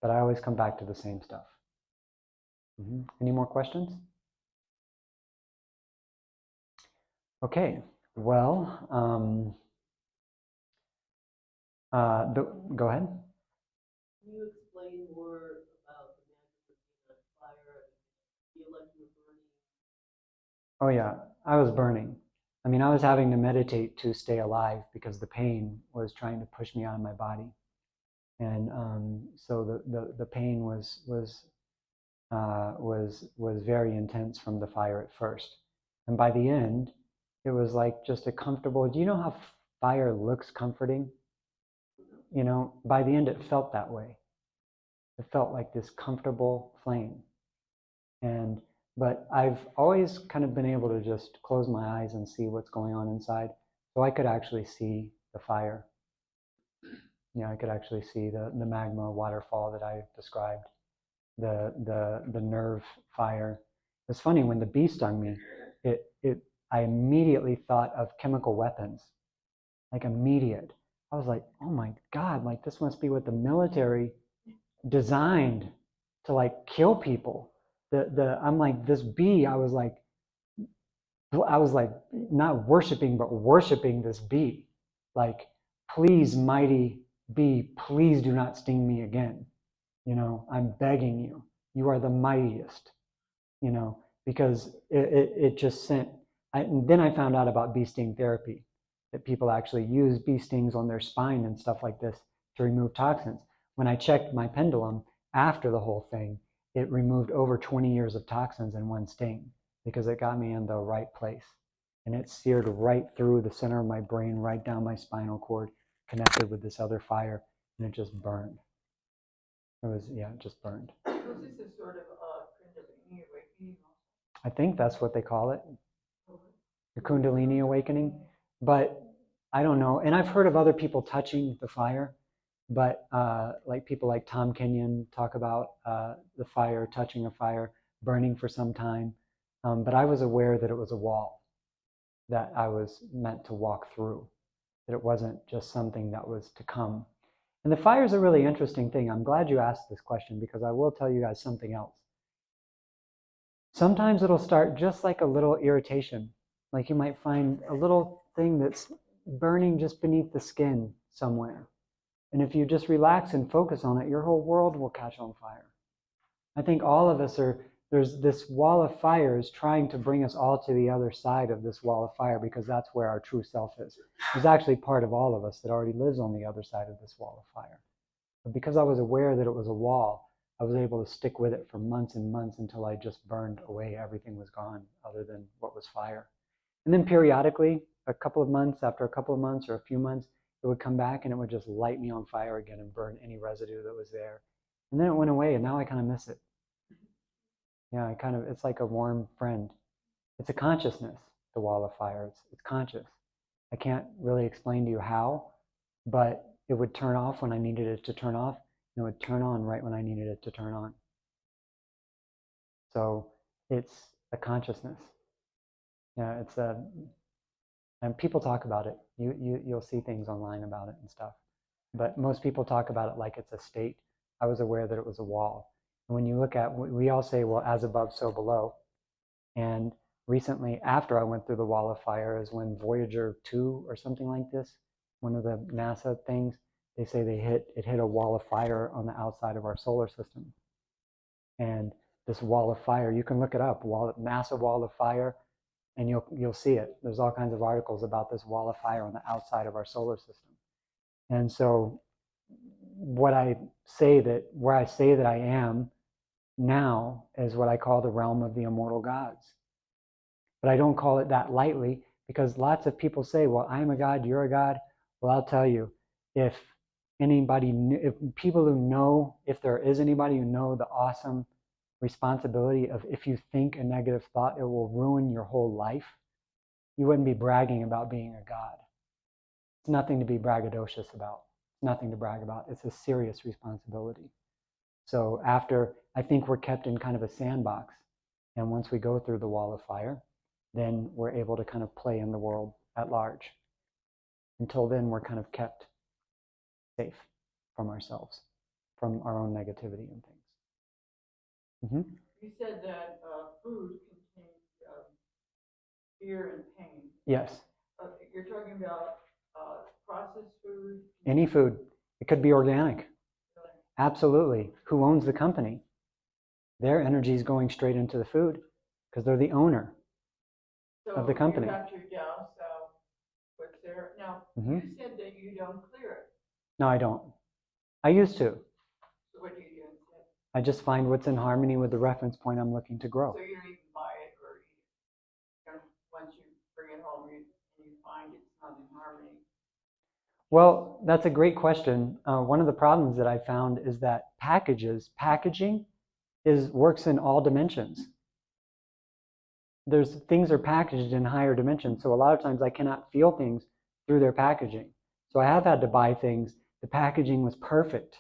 But I always come back to the same stuff. Any more questions? Okay, well, go ahead. Can you explain more about the magic of being on fire? Do you feel like you're burning? Oh yeah, I was burning. I mean, I was having to meditate to stay alive because the pain was trying to push me out of my body, and so the pain was very intense from the fire at first, and by the end, it was like just a comfortable. Do you know how fire looks comforting? By the end, it felt that way. It felt like this comfortable flame, but I've always kind of been able to just close my eyes and see what's going on inside. So I could actually see the fire. I could actually see the magma waterfall that I described, the nerve fire. It's funny, when the bee stung me, I immediately thought of chemical weapons, like immediate. I was like, oh my God, like this must be what the military designed to like kill people. I'm like, this bee, I was like not worshiping, but worshiping this bee. Like, please, mighty bee, please do not sting me again. I'm begging you. You are the mightiest, because it just sent. And then I found out about bee sting therapy, that people actually use bee stings on their spine and stuff like this to remove toxins. When I checked my pendulum after the whole thing, it removed over 20 years of toxins in one sting, because it got me in the right place. And it seared right through the center of my brain, right down my spinal cord, connected with this other fire, and it just burned. It just burned. So this is sort of a Kundalini awakening. I think that's what they call it, the Kundalini awakening. But I don't know. And I've heard of other people touching the fire, but like people like Tom Kenyon talk about the fire, touching a fire, burning for some time. But I was aware that it was a wall that I was meant to walk through, that it wasn't just something that was to come. And the fire is a really interesting thing. I'm glad you asked this question, because I will tell you guys something else. Sometimes it'll start just like a little irritation. Like you might find a little thing that's burning just beneath the skin, somewhere. And if you just relax and focus on it, your whole world will catch on fire. I think all of us there's this wall of fire is trying to bring us all to the other side of this wall of fire, because that's where our true self is. There's actually part of all of us that already lives on the other side of this wall of fire. But because I was aware that it was a wall, I was able to stick with it for months and months until I just burned away. Everything was gone other than what was fire. And then periodically, after a couple of months or a few months, it would come back and it would just light me on fire again and burn any residue that was there. And then it went away, and now I kind of miss it. Yeah, it's like a warm friend. It's a consciousness, the wall of fire. It's conscious. I can't really explain to you how, but it would turn off when I needed it to turn off, and it would turn on right when I needed it to turn on. So it's a consciousness. Yeah, and people talk about it. You'll see things online about it and stuff. But most people talk about it like it's a state. I was aware that it was a wall. And when you look at, we all say, well, as above, so below. And recently, after I went through the wall of fire, is when Voyager 2 or something like this, one of the NASA things, they say it hit a wall of fire on the outside of our solar system. And this wall of fire, you can look it up, massive wall of fire, and you'll see it. There's all kinds of articles about this wall of fire on the outside of our solar system. And so where I say that I am now is what I call the realm of the immortal gods. But I don't call it that lightly, because lots of people say, well, I'm a god, you're a god. Well, I'll tell you, if people who know, if there is anybody who know the awesome responsibility of, if you think a negative thought, it will ruin your whole life, you wouldn't be bragging about being a god. It's nothing to be braggadocious about. It's nothing to brag about. It's a serious responsibility. So I think we're kept in kind of a sandbox. And once we go through the wall of fire, then we're able to kind of play in the world at large. Until then, we're kind of kept safe from ourselves, from our own negativity and things. Mm-hmm. You said that food contains fear and pain. Yes. You're talking about processed food? Any food. It could be organic. Absolutely. Who owns the company? Their energy is going straight into the food because they're the owner of the company. So you got your dough, so what's there? Now, Mm-hmm. you said that you don't clear it. No, I don't. I used to. So what do you do instead? I just find what's in harmony with the reference point I'm looking to grow. So you don't even buy it or eat it. And once you bring it home, you find it's not in harmony. Well, that's a great question. One of the problems that I found is that packaging works in all dimensions. Things are packaged in higher dimensions, so a lot of times I cannot feel things through their packaging. So I have had to buy things. The packaging was perfect.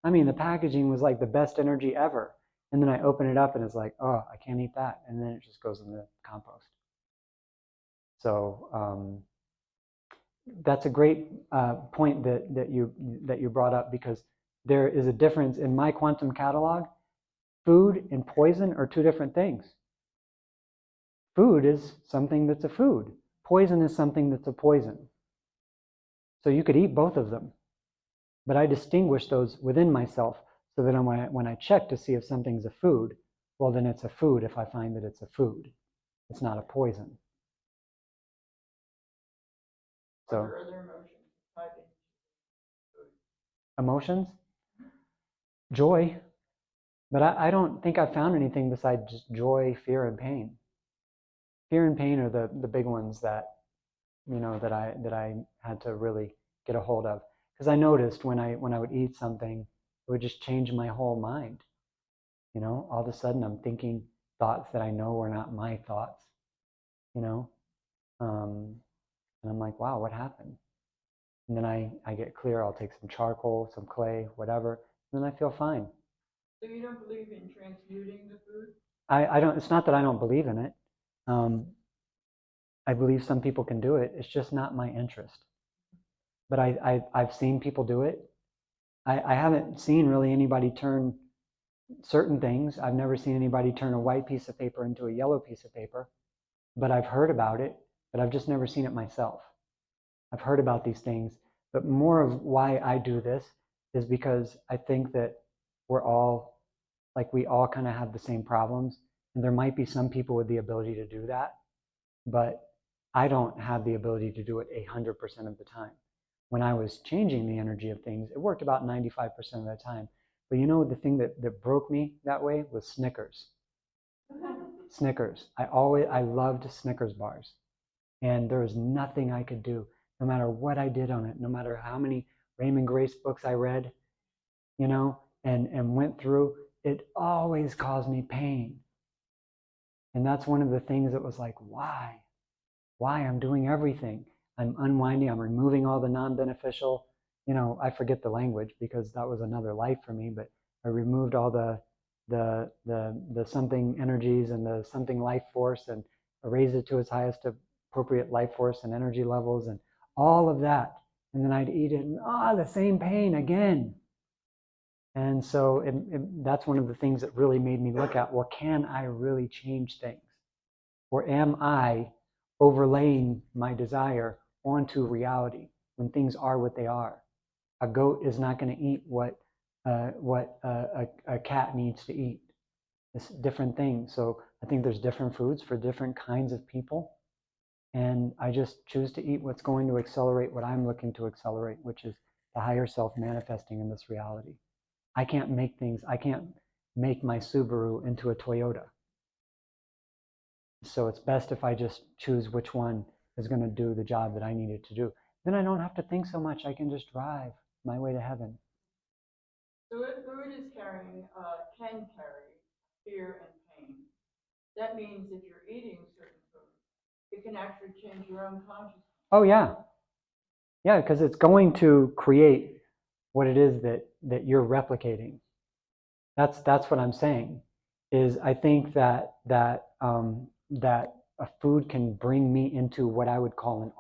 I mean, the packaging was like the best energy ever. And then I open it up and it's like, oh, I can't eat that. And then it just goes in the compost. So that's a great point that you brought up, because there is a difference in my quantum catalog. Food and poison are two different things. Food is something that's a food. Poison is something that's a poison. So you could eat both of them. But I distinguish those within myself so that when I check to see if something's a food, well, then it's a food if I find that it's a food. It's not a poison. So, Are there other emotions tied into food? Emotions? Joy. But I don't think I've found anything besides just joy, fear, and pain. Fear and pain are the big ones that I had to really get a hold of. Because I noticed when I would eat something, it would just change my whole mind. All of a sudden I'm thinking thoughts that I know are not my thoughts. And I'm like, wow, what happened? And then I get clear. I'll take some charcoal, some clay, whatever, and then I feel fine. So you don't believe in transmuting the food? I don't. It's not that I don't believe in it. I believe some people can do it. It's just not my interest. But I've seen people do it. I haven't seen really anybody turn certain things. I've never seen anybody turn a white piece of paper into a yellow piece of paper. But I've heard about it, but I've just never seen it myself. I've heard about these things, But more of why I do this is because I think that we're all, like, we all kind of have the same problems. And there might be some people with the ability to do that, but I don't have the ability to do it 100% of the time. When I was changing the energy of things, it worked about 95% of the time. But you know, the thing that broke me that way was Snickers. Snickers. I loved Snickers bars. And there was nothing I could do, no matter what I did on it, no matter how many Raymond Grace books I read, you know, and went through, it always caused me pain. And that's one of the things that was like, why? Why? I'm doing everything. I'm unwinding, I'm removing all the non-beneficial, you know, I forget the language because that was another life for me, but I removed all the something energies and the something life force and raised it to its highest appropriate life force and energy levels and all of that. And then I'd eat it and the same pain again. And so that's one of the things that really made me look at, well, can I really change things? Or am I overlaying my desire onto reality when things are what they are? A goat is not going to eat what a cat needs to eat. It's different things. So I think there's different foods for different kinds of people. And I just choose to eat what's going to accelerate what I'm looking to accelerate, which is the higher self manifesting in this reality. I can't make things, I can't make my Subaru into a Toyota. So it's best if I just choose which one is going to do the job that I need it to do. Then I don't have to think so much. I can just drive my way to heaven. So if food is can carry fear and pain, that means if you're eating certain food, it can actually change your own consciousness. Oh yeah. Yeah, because it's going to create what it is that you're replicating. That's what I'm saying. Is I think that a food can bring me into what I would call an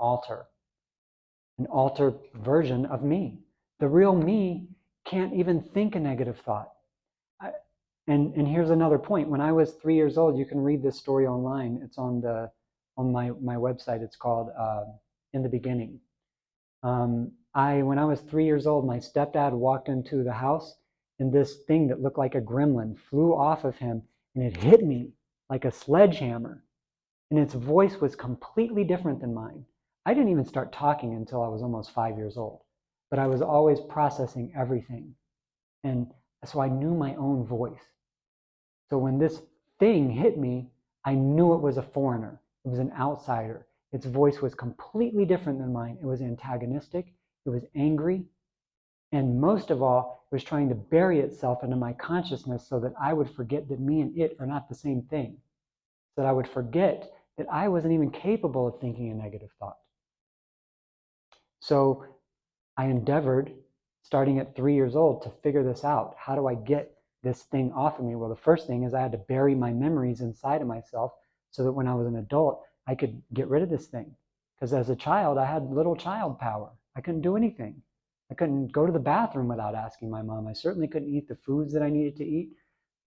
alter version of me. The real me can't even think a negative thought. And here's another point. When I was 3 years old, you can read this story online. It's on my website. It's called In the Beginning. When I was 3 years old, my stepdad walked into the house, and this thing that looked like a gremlin flew off of him, and it hit me like a sledgehammer. And its voice was completely different than mine. I didn't even start talking until I was almost 5 years old, but I was always processing everything. And so I knew my own voice. So when this thing hit me, I knew it was a foreigner. It was an outsider. Its voice was completely different than mine. It was antagonistic. It was angry. And most of all, it was trying to bury itself into my consciousness so that I would forget that me and it are not the same thing. So that I would forget that I wasn't even capable of thinking a negative thought. So I endeavored, starting at 3 years old, to figure this out. How do I get this thing off of me? Well, the first thing is I had to bury my memories inside of myself so that when I was an adult, I could get rid of this thing. Because as a child, I had little child power. I couldn't do anything. I couldn't go to the bathroom without asking my mom. I certainly couldn't eat the foods that I needed to eat.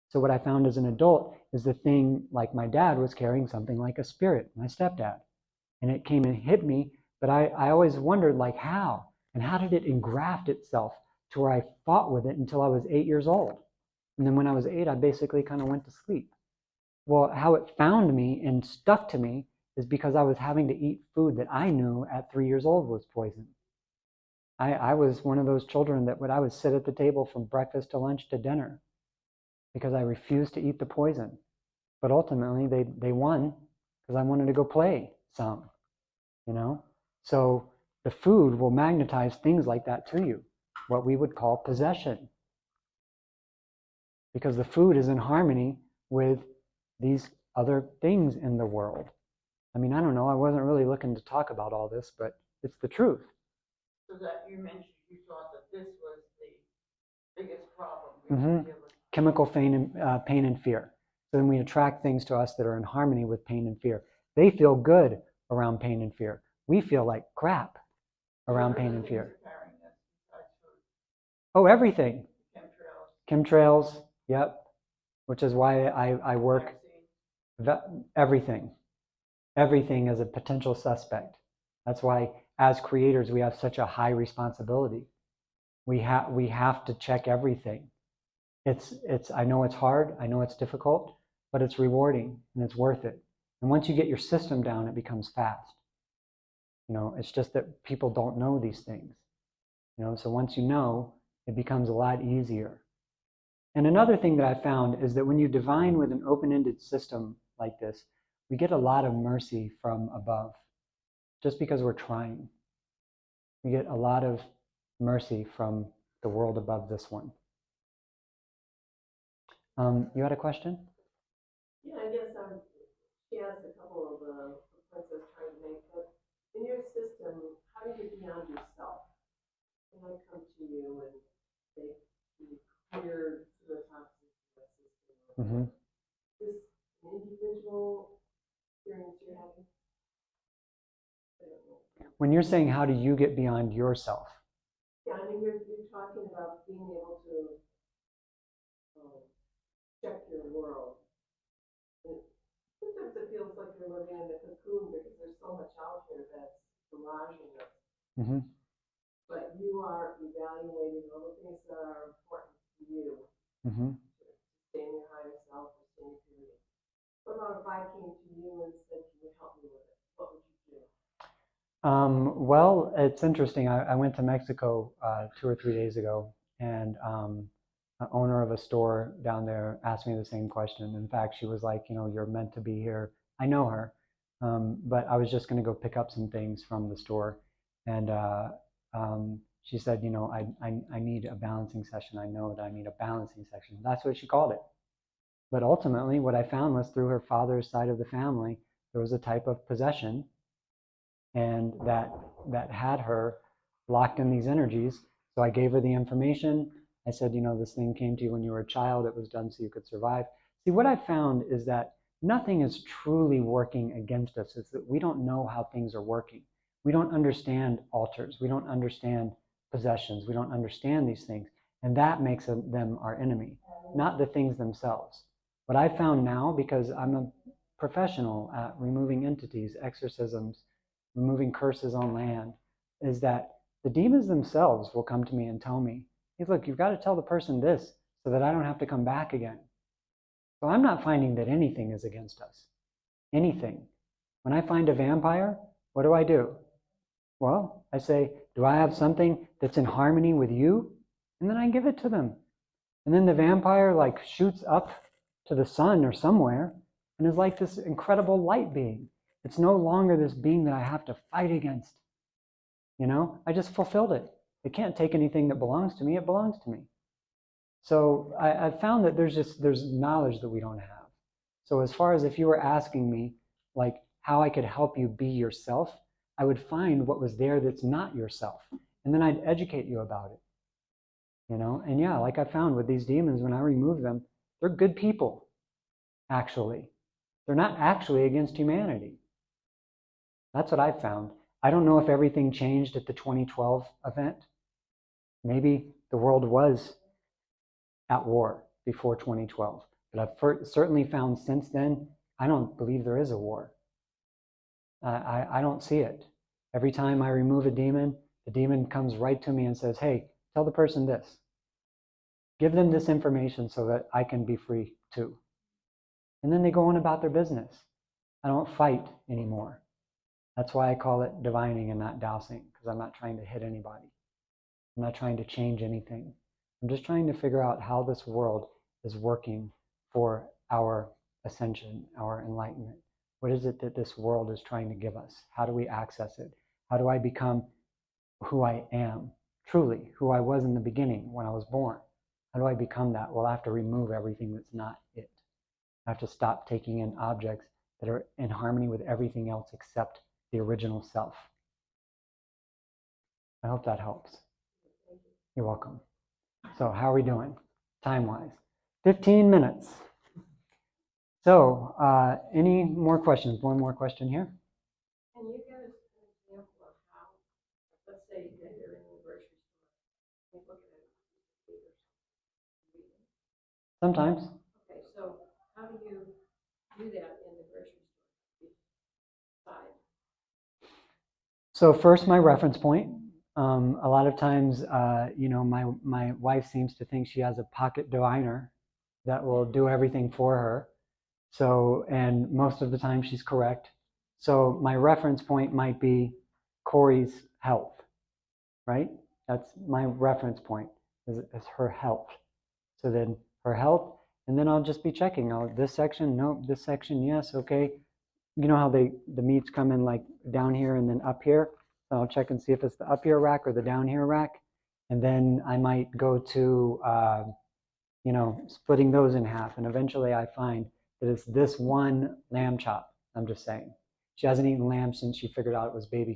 So what I found as an adult is the thing, like my dad was carrying something like a spirit, my stepdad. And it came and hit me, but I always wondered, like, how? And how did it engraft itself to where I fought with it until I was 8 years old? And then when I was 8, I basically kind of went to sleep. Well, how it found me and stuck to me is because I was having to eat food that I knew at 3 years old was poison. I was one of those children that I would sit at the table from breakfast to lunch to dinner because I refused to eat the poison. But ultimately, they won because I wanted to go play some, you know? So the food will magnetize things like that to you, what we would call possession. Because the food is in harmony with these other things in the world. I mean, I don't know, I wasn't really looking to talk about all this, but it's the truth. So that you mentioned you thought that this was the biggest problem. Chemical pain and fear. So then we attract things to us that are in harmony with pain and fear. They feel good around pain and fear. We feel like crap around pain and fear. Oh, everything. Chemtrails, yep. Which is why I work everything. Everything as a potential suspect. That's why, as creators, we have such a high responsibility. We have to check everything. I know it's hard, I know it's difficult, but it's rewarding and it's worth it. And once you get your system down, it becomes fast. It's just that people don't know these things. So once you know, it becomes a lot easier. And another thing that I found is that when you divine with an open-ended system like this, we get a lot of mercy from above, just because we're trying. We get a lot of mercy from the world above this one. You had a question? Yeah, I guess she asked a couple of points I was trying to make, but in your system, how do you get beyond yourself? When I come to you and say, you clear the toxins in the system, Mm-hmm. is this an individual experience you're having? I don't know. When you're saying, how do you get beyond yourself? Yeah, I mean, you're talking about being able to check your world. And sometimes it feels like you're living in a cocoon because there's so much out here that's barraging us. Mm-hmm. But you are evaluating all the things that are important to you. Mm-hmm. To stay in your higher self or stay in your purity. What about if I came to you and said, can you help me with it? What would you do? Well, it's interesting. I went to Mexico 2 or 3 days ago, and the owner of a store down there asked me the same question. In fact, she was like, you're meant to be here. I know her, but I was just going to go pick up some things from the store. And she said, I need a balancing session. I know that I need a balancing session. That's what she called it. But ultimately, what I found was through her father's side of the family, there was a type of possession, and that had her locked in these energies. So I gave her the information. I said, this thing came to you when you were a child. It was done so you could survive. See, what I found is that nothing is truly working against us. It's that we don't know how things are working. We don't understand altars. We don't understand possessions. We don't understand these things. And that makes them our enemy, not the things themselves. What I found now, because I'm a professional at removing entities, exorcisms, removing curses on land, is that the demons themselves will come to me and tell me, hey, look, you've got to tell the person this so that I don't have to come back again. So I'm not finding that anything is against us. Anything. When I find a vampire, what do? Well, I say, do I have something that's in harmony with you? And then I give it to them. And then the vampire shoots up to the sun or somewhere and is like this incredible light being. It's no longer this being that I have to fight against. I just fulfilled it. It can't take anything that belongs to me. It belongs to me. So I've found that there's knowledge that we don't have. So as far as if you were asking me how I could help you be yourself, I would find what was there that's not yourself. And then I'd educate you about it. And yeah, like I found with these demons, when I remove them, they're good people, actually. They're not actually against humanity. That's what I found. I don't know if everything changed at the 2012 event. Maybe the world was at war before 2012. But I've certainly found since then, I don't believe there is a war. I don't see it. Every time I remove a demon, the demon comes right to me and says, hey, tell the person this. Give them this information so that I can be free too. And then they go on about their business. I don't fight anymore. That's why I call it divining and not dowsing, because I'm not trying to hit anybody. I'm not trying to change anything. I'm just trying to figure out how this world is working for our ascension, our enlightenment. What is it that this world is trying to give us? How do we access it? How do I become who I am, truly, who I was in the beginning when I was born? How do I become that? Well, I have to remove everything that's not it. I have to stop taking in objects that are in harmony with everything else except the original self. I hope that helps. You're welcome. So how are we doing, time-wise? 15 minutes. So any more questions? One more question here. Can you give us an example of how, let's say you're in the grocery store, you look at it, Sometimes. okay, so how do you do that in the grocery store side? So first, my reference point. A lot of times, my wife seems to think she has a pocket diviner that will do everything for her. So, and most of the time she's correct. So my reference point might be Corey's health, right? That's my reference point, is her health. So then her health, and then I'll just be checking. Oh, this section, nope. This section, yes, okay. You know how the meats come in like down here and then up here? So I'll check and see if it's the up here rack or the down here rack. And then I might go to, splitting those in half. And eventually I find that it's this one lamb chop. I'm just saying. She hasn't eaten lamb since she figured out it was baby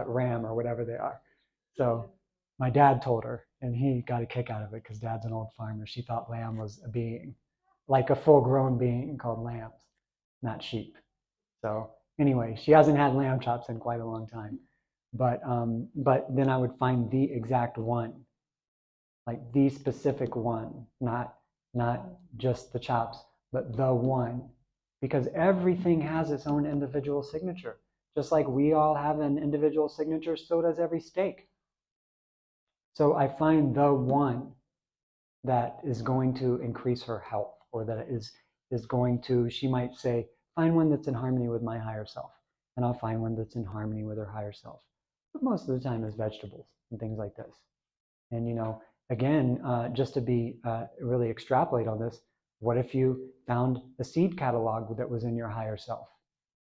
ram or whatever they are. So my dad told her, and he got a kick out of it because dad's an old farmer. She thought lamb was a being, like a full-grown being called lambs, not sheep. So anyway, she hasn't had lamb chops in quite a long time. But then I would find the exact one, like the specific one, not just the chops, but the one, because everything has its own individual signature. Just like we all have an individual signature, so does every steak. So I find the one that is going to increase her health, or that is going to, she might say, find one that's in harmony with my higher self. And I'll find one that's in harmony with her higher self. But most of the time is vegetables and things like this. And, again, just to be really extrapolate on this, what if you found a seed catalog that was in your higher self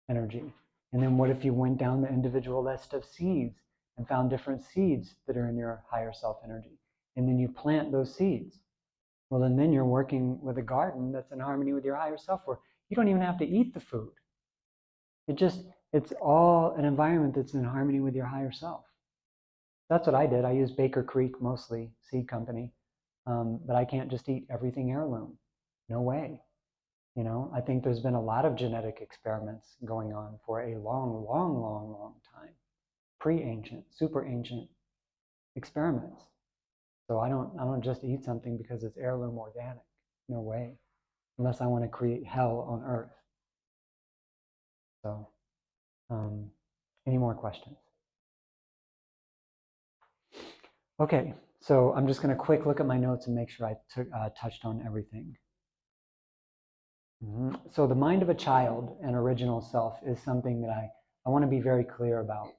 energy? And then what if you went down the individual list of seeds and found different seeds that are in your higher self energy? And then you plant those seeds. Well, and then you're working with a garden that's in harmony with your higher self, where you don't even have to eat the food. It's all an environment that's in harmony with your higher self. That's what I did. I used Baker Creek, mostly seed company, but I can't just eat everything heirloom. No way. I think there's been a lot of genetic experiments going on for a long, long, long, long time. Pre-ancient, super ancient experiments. So I don't just eat something because it's heirloom organic. No way. Unless I want to create hell on earth. So, any more questions? Okay, so I'm just going to quick look at my notes and make sure I touched on everything. So the mind of a child and original self is something that I want to be very clear about.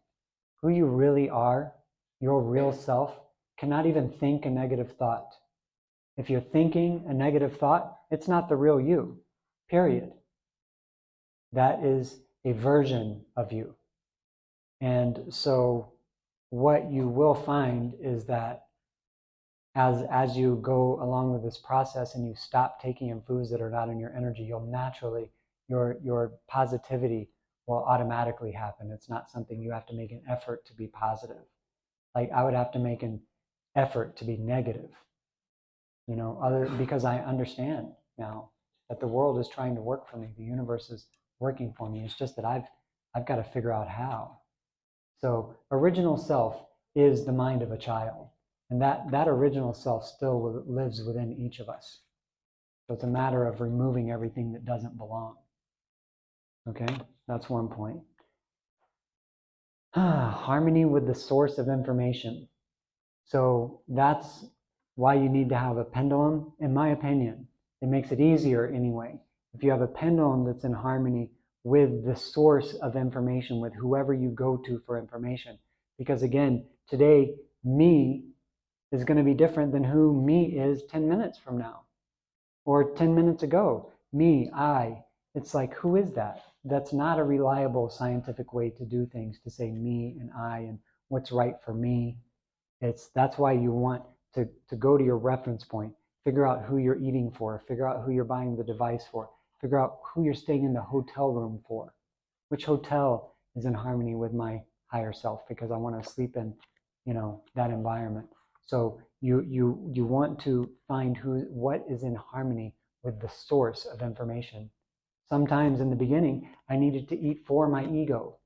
Who you really are, your real self, cannot even think a negative thought. If you're thinking a negative thought, it's not the real you, period. That is a version of you. And so what you will find is that as you go along with this process and you stop taking in foods that are not in your energy, you'll naturally, your positivity will automatically happen. It's not something you have to make an effort to be positive. Like I would have to make an effort to be negative, because I understand now that the world is trying to work for me. The universe is working for me. It's just that I've got to figure out how. So original self is the mind of a child. And that original self still lives within each of us. So it's a matter of removing everything that doesn't belong. Okay, that's one point. Harmony with the source of information. So that's why you need to have a pendulum, in my opinion. It makes it easier anyway. If you have a pendulum that's in harmony with the source of information, with whoever you go to for information. Because again, today, me is going to be different than who me is 10 minutes from now or 10 minutes ago. Me, I, it's like, who is that? That's not a reliable scientific way to do things, to say me and I and what's right for me. That's why you want to go to your reference point, figure out who you're eating for, figure out who you're buying the device for, figure out who you're staying in the hotel room for, which hotel is in harmony with my higher self, because I want to sleep in, that environment. So you want to find what is in harmony with the source of information. Sometimes in the beginning, I needed to eat for my ego.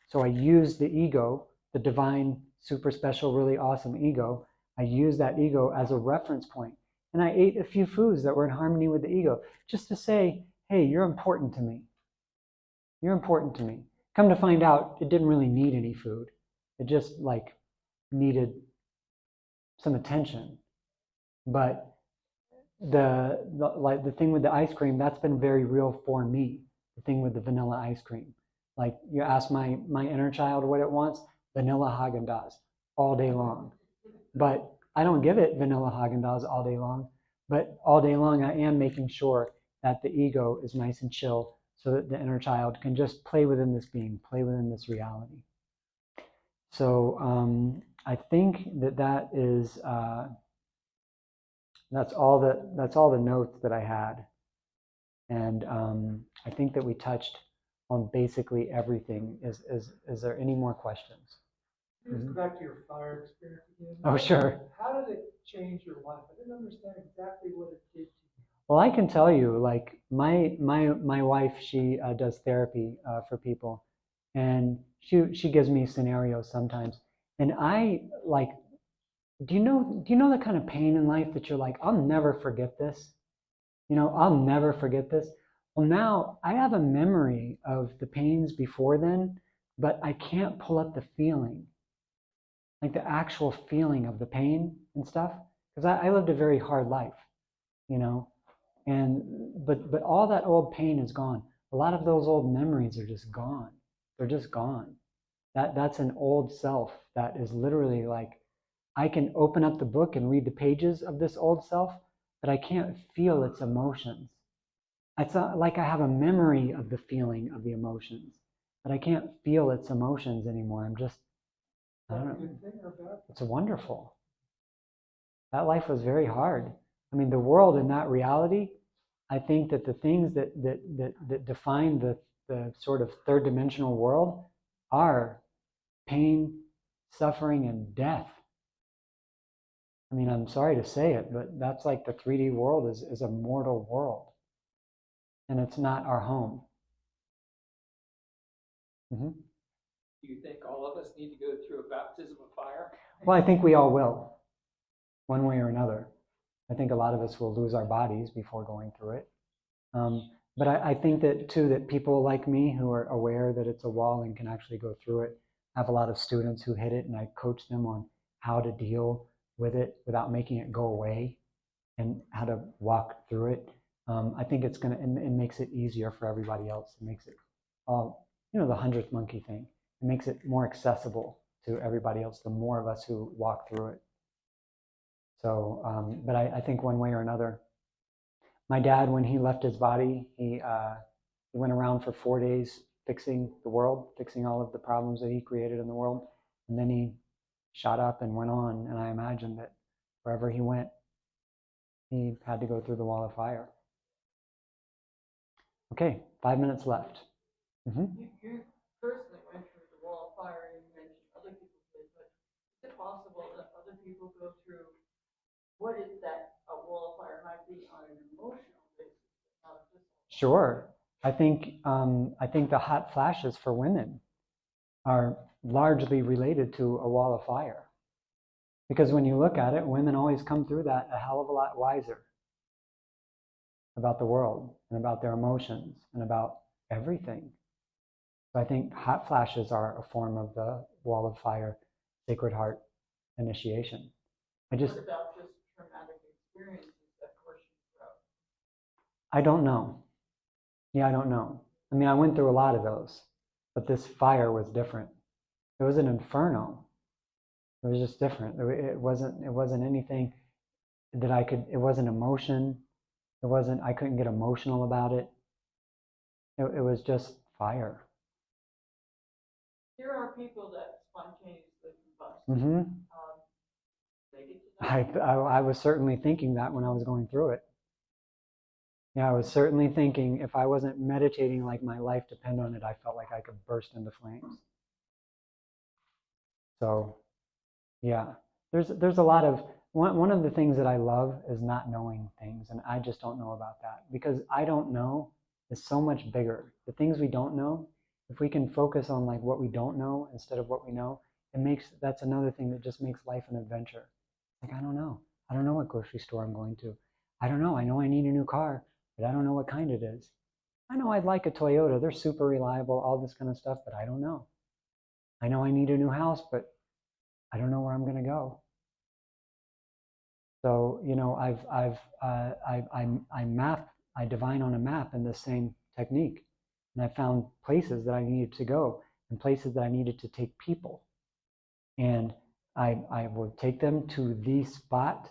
So I used the ego, the divine, super special, really awesome ego. I used that ego as a reference point. And I ate a few foods that were in harmony with the ego, just to say, hey, you're important to me. You're important to me. Come to find out, it didn't really need any food. It just like needed some attention. But the thing with the ice cream, that's been very real for me. The thing with the vanilla ice cream. Like you ask my inner child what it wants, vanilla Haagen-Dazs all day long. But I don't give it vanilla Haagen-Dazs all day long. But all day long, I am making sure that the ego is nice and chill so that the inner child can just play within this being, play within this reality. So I think that is that's all the notes that I had, and I think that we touched on basically everything. Is there any more questions? Let's go back to your fire experience again. Oh, sure. How did it change your life? I didn't understand exactly what it did to you. Well, I can tell you, like my wife, she does therapy for people, and she gives me scenarios sometimes, and I like. Do you know the kind of pain in life that you're like, I'll never forget this? I'll never forget this. Well, now I have a memory of the pains before then, but I can't pull up the feeling, like the actual feeling of the pain and stuff, because I lived a very hard life, and but all that old pain is gone. A lot of those old memories are just gone. They're just gone. That's an old self that is literally like, I can open up the book and read the pages of this old self, but I can't feel its emotions. It's not like I have a memory of the feeling of the emotions, but I can't feel its emotions anymore. I don't know. It's wonderful. That life was very hard. I mean, the world in that reality, I think that the things that define the sort of third dimensional world are pain, suffering, and death. I mean, I'm sorry to say it, but that's like the 3D world is a mortal world. And it's not our home. Mm-hmm. Do you think all of us need to go through a baptism of fire? Well, I think we all will, one way or another. I think a lot of us will lose our bodies before going through it. But I think that, too, that people like me who are aware that it's a wall and can actually go through it, I have a lot of students who hit it, and I coach them on how to deal with it without making it go away and how to walk through it. I think it makes it easier for everybody else. It makes it all, the 100th monkey thing. It makes it more accessible to everybody else, the more of us who walk through it. So, but I think one way or another, my dad, when he left his body, he went around for 4 days fixing the world, fixing all of the problems that he created in the world. And then he shot up and went on. And I imagine that wherever he went, he had to go through the wall of fire. Okay, 5 minutes left. Mm-hmm. You personally went through the wall of fire, and you mentioned other people did, but is it possible that other people go through what is that a wall of fire might be on an emotional basis, not just? Sure. I think the hot flashes for women are largely related to a wall of fire. Because when you look at it, women always come through that a hell of a lot wiser about the world and about their emotions and about everything. So I think hot flashes are a form of the wall of fire, Sacred Heart initiation. What about just traumatic experiences that push you through? I don't know. Yeah, I don't know. I mean, I went through a lot of those, but this fire was different. It was an inferno. It was just different. It wasn't anything that I could. It wasn't emotion. I couldn't get emotional about it. It was just fire. There are people that spontaneously combust. Mm-hmm. They get to that. I was certainly thinking that when I was going through it. Yeah, I was certainly thinking if I wasn't meditating like my life depended on it, I felt like I could burst into flames. So, yeah, there's a lot of, one of the things that I love is not knowing things, and I just don't know about that, because I don't know is so much bigger. The things we don't know, if we can focus on like what we don't know instead of what we know, that's another thing that just makes life an adventure. Like, I don't know what grocery store I'm going to. I don't know. I know I need a new car, but I don't know what kind it is. I know I'd like a Toyota. They're super reliable, all this kind of stuff, but I don't know. I know I need a new house, but I don't know where I'm going to go. So, you know, I divine on a map in the same technique. And I found places that I needed to go and places that I needed to take people. And I would take them to the spot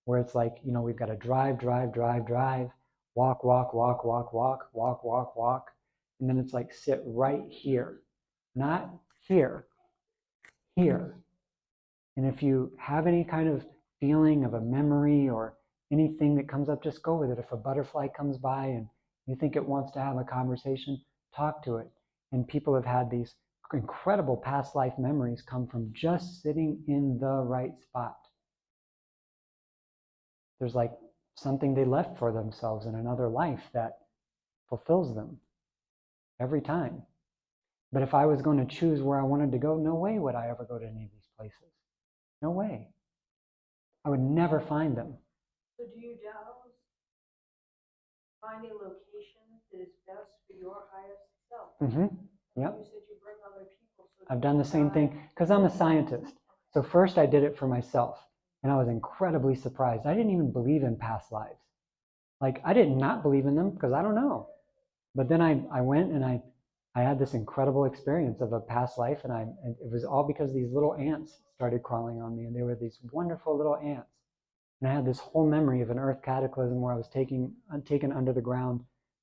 where it's like, you know, we've got to drive, walk, and then it's like sit right here, not here, here. And if you have any kind of feeling of a memory or anything that comes up, just go with it. If a butterfly comes by and you think it wants to have a conversation, talk to it. And people have had these incredible past life memories come from just sitting in the right spot. There's like something they left for themselves in another life that fulfills them every time. But if I was going to choose where I wanted to go, no way would I ever go to any of these places. No way. I would never find them. So do you Dows find a location that is best for your highest self? Mm-hmm. Yep. You said you bring other people. So I've done the same thing because I'm a scientist. So first I did it for myself and I was incredibly surprised. I didn't even believe in past lives. Like I did not believe in them because I don't know. But then I went and I had this incredible experience of a past life and it was all because these little ants started crawling on me and they were these wonderful little ants. And I had this whole memory of an earth cataclysm where I was taken under the ground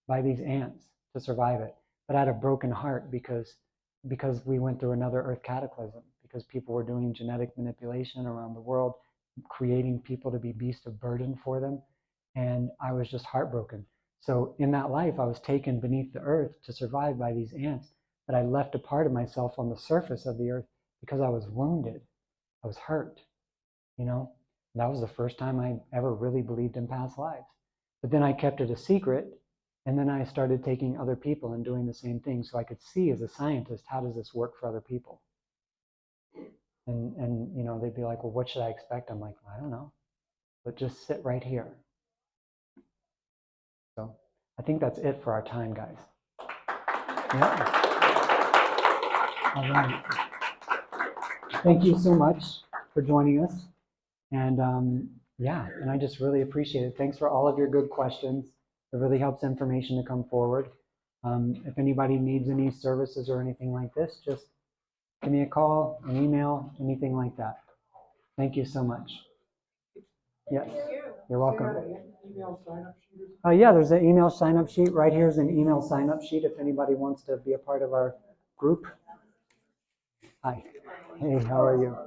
by these ants to survive it. But I had a broken heart because we went through another earth cataclysm, because people were doing genetic manipulation around the world, creating people to be beasts of burden for them. And I was just heartbroken. So in that life, I was taken beneath the earth to survive by these ants, but I left a part of myself on the surface of the earth because I was wounded. I was hurt, you know? That was the first time I ever really believed in past lives. But then I kept it a secret, and then I started taking other people and doing the same thing so I could see as a scientist, how does this work for other people? And you know, they'd be like, well, what should I expect? I'm like, I don't know, but just sit right here. So I think that's it for our time, guys. Yeah. All right. Thank you so much for joining us. And yeah, and I just really appreciate it. Thanks for all of your good questions. It really helps information to come forward. If anybody needs any services or anything like this, just give me a call, an email, anything like that. Thank you so much. Yes, you're welcome. Email sign-up sheet? Yeah, there's an email sign-up sheet. Right here is an email sign-up sheet if anybody wants to be a part of our group. Hi. Hey, how are you?